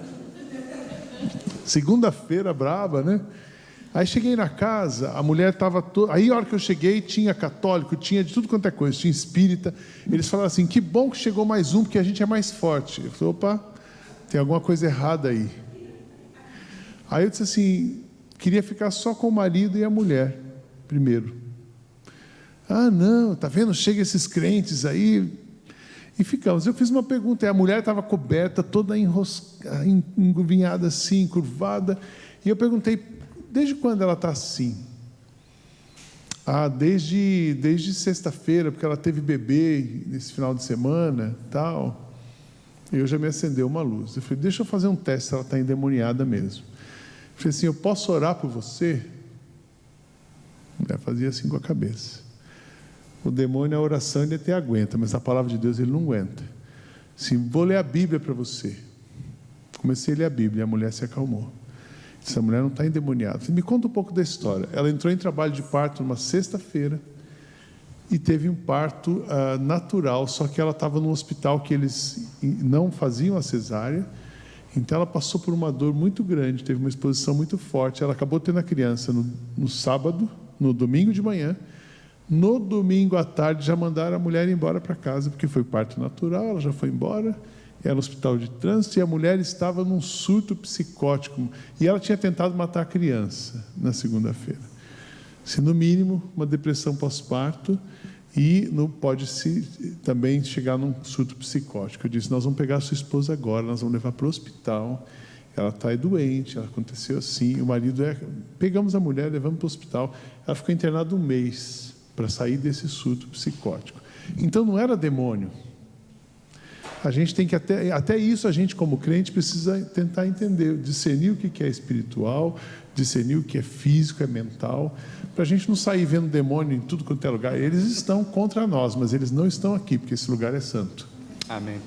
Segunda-feira braba, né? Aí cheguei na casa, a mulher estava toda... Aí a hora que eu cheguei, tinha católico, tinha de tudo quanto é coisa, tinha espírita. Eles falaram assim, que bom que chegou mais um, porque a gente é mais forte. Eu falei, opa, tem alguma coisa errada aí. Aí eu disse assim, queria ficar só com o marido e a mulher, primeiro. Ah, não, tá vendo? Chega esses crentes aí... E ficamos. Eu fiz uma pergunta, e a mulher estava coberta, toda engovinhada assim, curvada. E eu perguntei, desde quando ela está assim? Ah, desde sexta-feira, porque ela teve bebê nesse final de semana, tal. Eu já me acendeu uma luz. Eu falei, deixa eu fazer um teste se ela está endemoniada mesmo. Eu falei assim, eu posso orar por você? A mulher fazia assim com a cabeça. O demônio, a oração ele até aguenta, mas a palavra de Deus ele não aguenta. Sim, vou ler a Bíblia para você. Comecei a ler a Bíblia e a mulher se acalmou. Essa mulher não está endemoniada. Me conta um pouco da história. Ela entrou em trabalho de parto numa sexta-feira e teve um parto natural, só que ela estava num hospital que eles não faziam a cesárea. Então ela passou por uma dor muito grande, teve uma exposição muito forte. Ela acabou tendo a criança no sábado, no domingo de manhã. No domingo à tarde já mandaram a mulher embora para casa, porque foi parto natural, ela já foi embora, era no hospital de trânsito, e a mulher estava num surto psicótico, e ela tinha tentado matar a criança na segunda-feira. Se no mínimo, uma depressão pós-parto, e pode-se também chegar num surto psicótico. Eu disse, nós vamos pegar a sua esposa agora, nós vamos levar para o hospital, ela está doente, ela aconteceu assim, o marido Pegamos a mulher, levamos para o hospital, ela ficou internada 1 mês, para sair desse surto psicótico. Então não era demônio. A gente tem que até isso a gente como crente precisa tentar entender, discernir o que é espiritual, discernir o que é físico, é mental, para a gente não sair vendo demônio em tudo quanto é lugar. Eles estão contra nós, mas eles não estão aqui, porque esse lugar é santo. Amém.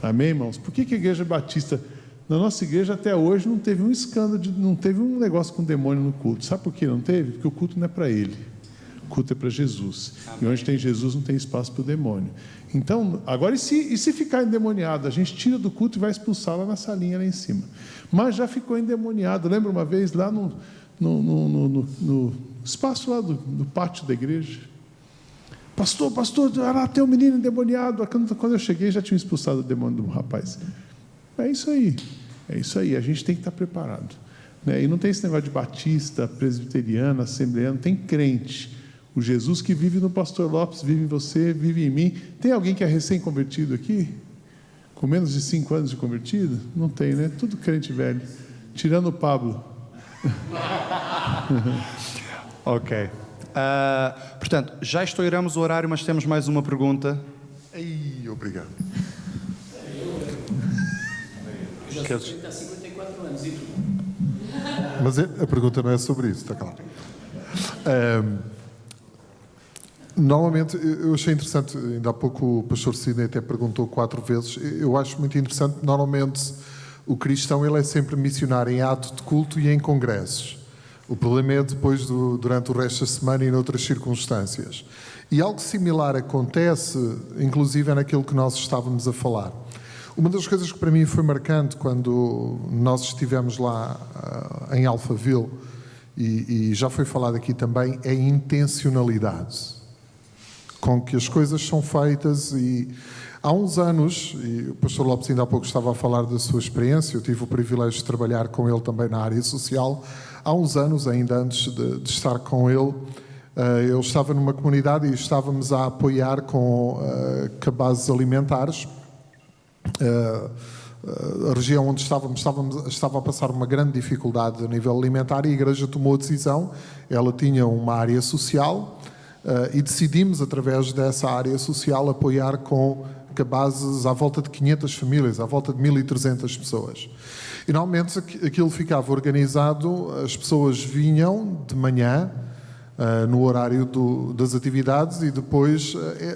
Amém, irmãos? Por que a Igreja Batista, na nossa igreja até hoje, não teve um escândalo, não teve um negócio com demônio no culto? Sabe por que não teve? Porque o culto não é para ele. O culto é para Jesus. Amém. E onde tem Jesus não tem espaço para o demônio. Então, agora, e se ficar endemoniado? A gente tira do culto e vai expulsar lá na salinha, lá em cima. Mas já ficou endemoniado. Lembra uma vez lá no espaço lá do pátio da igreja? Pastor, lá tem um menino endemoniado. Quando eu cheguei, já tinha expulsado o demônio do rapaz. É isso aí. A gente tem que estar preparado. Né? E não tem esse negócio de batista, presbiteriano, assembleano. Tem crente. O Jesus que vive no pastor Lopes, vive em você, vive em mim. Tem alguém que é recém-convertido aqui? Com menos de 5 anos de convertido? Não tem, né? Tudo crente velho. Tirando o Pablo. Ok. Portanto, já estouramos o horário, mas temos mais uma pergunta. Obrigado. Eu já sou 54 anos, e tu? Mas a pergunta não é sobre isso, está claro. Normalmente, eu achei interessante, ainda há pouco o pastor Sidney até perguntou 4 vezes, eu acho muito interessante, normalmente o cristão ele é sempre missionário em ato de culto e em congressos. O problema é depois, durante o resto da semana e noutras circunstâncias. E algo similar acontece, inclusive é naquilo que nós estávamos a falar. Uma das coisas que para mim foi marcante quando nós estivemos lá em Alphaville, e já foi falado aqui também, é a intencionalidade com que as coisas são feitas. E há uns anos, e o pastor Lopes ainda há pouco estava a falar da sua experiência, eu tive o privilégio de trabalhar com ele também na área social. Há uns anos, ainda antes de estar com ele, eu estava numa comunidade e estávamos a apoiar com cabazes alimentares. A região onde estava a passar uma grande dificuldade a nível alimentar, e a igreja tomou a decisão, ela tinha uma área social, e decidimos, através dessa área social, apoiar com cabazes à volta de 500 famílias, à volta de 1.300 pessoas. E normalmente aquilo ficava organizado, as pessoas vinham de manhã, no horário das atividades e depois,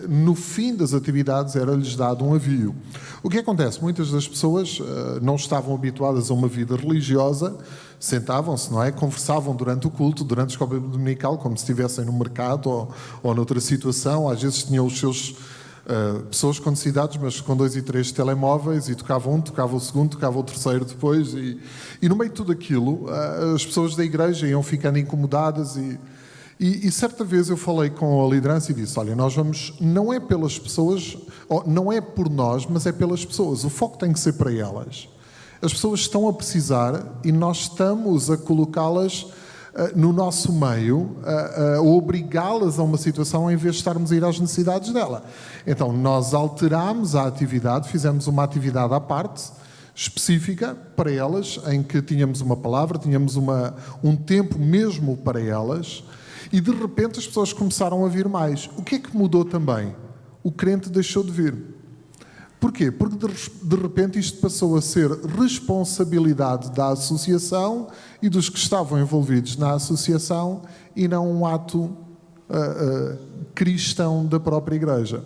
no fim das atividades, era-lhes dado um aviio. O que acontece? Muitas das pessoas não estavam habituadas a uma vida religiosa, sentavam-se, não é? Conversavam durante o culto, durante a escola dominical, como se estivessem no mercado ou noutra situação. Às vezes tinham os seus pessoas com necessidades, mas com 2 e 3 telemóveis, e tocava um, tocava o segundo, tocava o terceiro depois. E no meio de tudo aquilo, as pessoas da igreja iam ficando incomodadas e certa vez eu falei com a liderança e disse, olha, nós vamos, não é pelas pessoas, não é por nós, mas é pelas pessoas. O foco tem que ser para elas. As pessoas estão a precisar e nós estamos a colocá-las no nosso meio, a obrigá-las a uma situação em vez de estarmos a ir às necessidades dela. Então, nós alterámos a atividade, fizemos uma atividade à parte, específica para elas, em que tínhamos uma palavra, tínhamos um tempo mesmo para elas, e de repente as pessoas começaram a vir mais. O que é que mudou também? O crente deixou de vir. Porquê? Porque de repente isto passou a ser responsabilidade da associação e dos que estavam envolvidos na associação e não um ato cristão da própria igreja.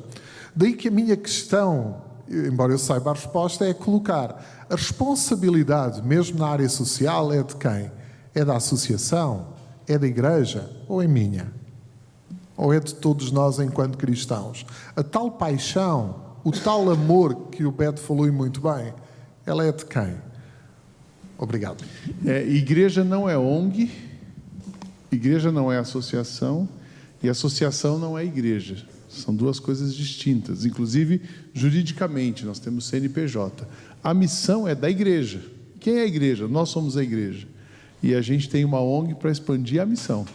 Daí que a minha questão, embora eu saiba a resposta, é colocar a responsabilidade, mesmo na área social, é de quem? É da associação? É da igreja? Ou é minha? Ou é de todos nós enquanto cristãos? A tal paixão, o tal amor que o Beto falou e muito bem, ela é de quem? Obrigado. Igreja não é ONG, igreja não é associação, e associação não é igreja. São duas coisas distintas, inclusive juridicamente, nós temos CNPJ. A missão é da igreja. Quem é a igreja? Nós somos a igreja. E a gente tem uma ONG para expandir a missão.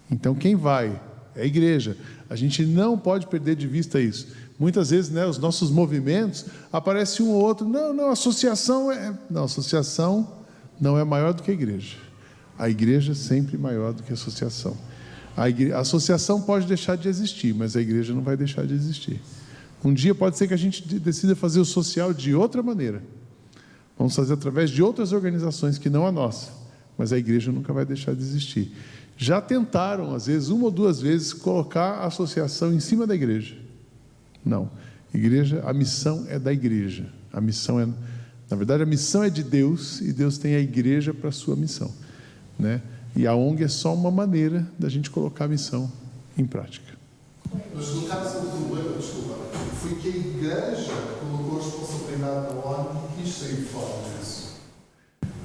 Então, quem vai? É a igreja. A gente não pode perder de vista isso. Muitas vezes, né, os nossos movimentos, aparece um ou outro, não, associação Não, associação não é maior do que a igreja. A igreja é sempre maior do que a associação. A associação pode deixar de existir, mas a igreja não vai deixar de existir. Um dia pode ser que a gente decida fazer o social de outra maneira. Vamos fazer através de outras organizações que não a nossa, mas a igreja nunca vai deixar de existir. Já tentaram, às vezes, 1 ou 2 vezes, colocar a associação em cima da igreja. Não. Igreja, a missão é da igreja. A missão na verdade, a missão é de Deus e Deus tem a igreja para a sua missão, né? E a ONG é só uma maneira da gente colocar a missão em prática. Mas no caso do problema, desculpa, foi que a igreja colocou a responsabilidade da ONG e quis sair fora disso.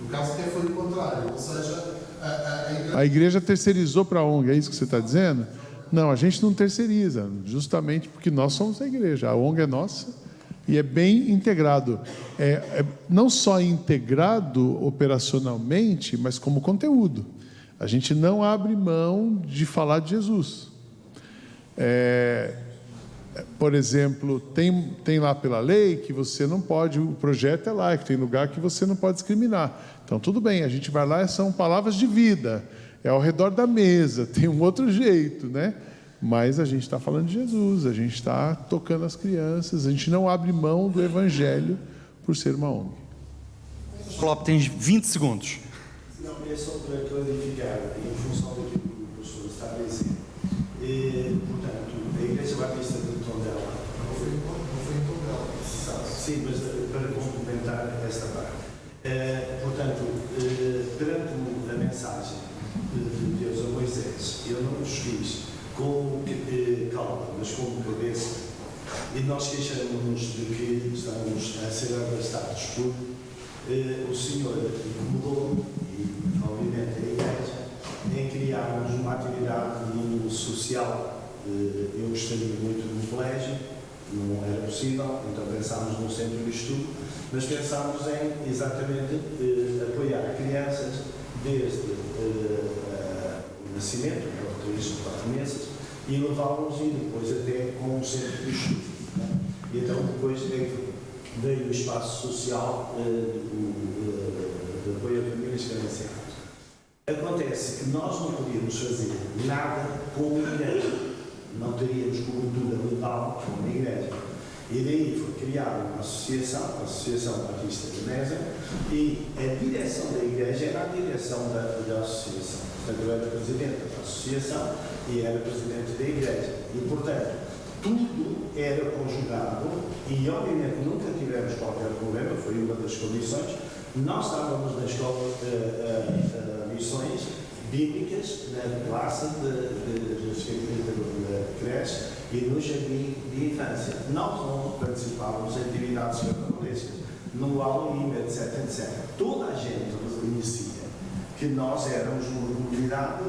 No caso até foi o contrário, ou seja, a igreja terceirizou para a ONG, é isso que você está dizendo? Não, a gente não terceiriza, justamente porque nós somos a igreja, a ONG é nossa e é bem integrado. Não só integrado operacionalmente, mas como conteúdo. A gente não abre mão de falar de Jesus. Por exemplo, tem lá pela lei que você não pode, o projeto é laico, tem lugar que você não pode discriminar. Então, tudo bem, a gente vai lá, são palavras de vida, é ao redor da mesa, tem um outro jeito, né? Mas a gente está falando de Jesus, a gente está tocando as crianças, a gente não abre mão do Evangelho por ser uma ONG. Klopp, tens 20 segundos. Não, é só para clarificar, em função daquilo que o professor está a dizer. Portanto, a Igreja Batista de Tondela. Não foi em Tondela. Sim, mas para complementar esta parte. Portanto, perante a mensagem de Deus a Moisés, ele não nos diz com calma, mas com cabeça, e nós queixamos-nos de que estamos a ser arrastados por o Senhor incomodou, e obviamente a Igreja, em criarmos uma atividade no mundo social. Eu gostaria muito de um colégio, não era possível, então pensámos num centro de estudo, mas pensámos em exatamente apoiar crianças desde o nascimento, 3 ou 4 meses, e levá-los e depois até com um centro de estudo. Né? E então depois veio o espaço social de apoio a famílias carenciadas. Acontece que nós não podíamos fazer nada como igreja, não teríamos cobertura legal como igreja. E daí foi criada uma associação, a Associação Batista de Mesa, e a direção da igreja era a direção da associação. Portanto, eu era presidente da associação e era presidente da igreja. E, portanto, tudo era conjugado e, obviamente, nunca tivemos qualquer problema, foi uma das condições. Nós estávamos na escola de missões bíblicas, na classe de creche e no jardim de infância. Nós não participávamos em atividades carnavalescas, no Halloween, etc, etc. Toda a gente reconhecia que nós éramos uma comunidade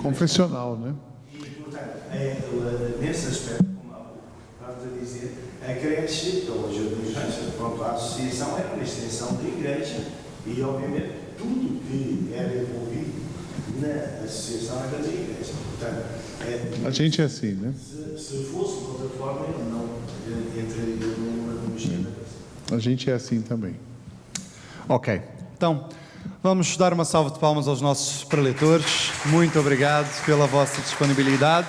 Confessional, né? e, portanto, nesse aspecto, como estamos a dizer, a creche, ou a jardim de infância, pronto, a associação era uma extensão da igreja e, obviamente, tudo que era envolvido na associação era da igreja. Portanto, A gente é assim, né? se fosse de outra forma, eu não entraria numa mexida dessa. A gente é assim também. Ok. Então, vamos dar uma salva de palmas aos nossos preletores. Muito obrigado pela vossa disponibilidade.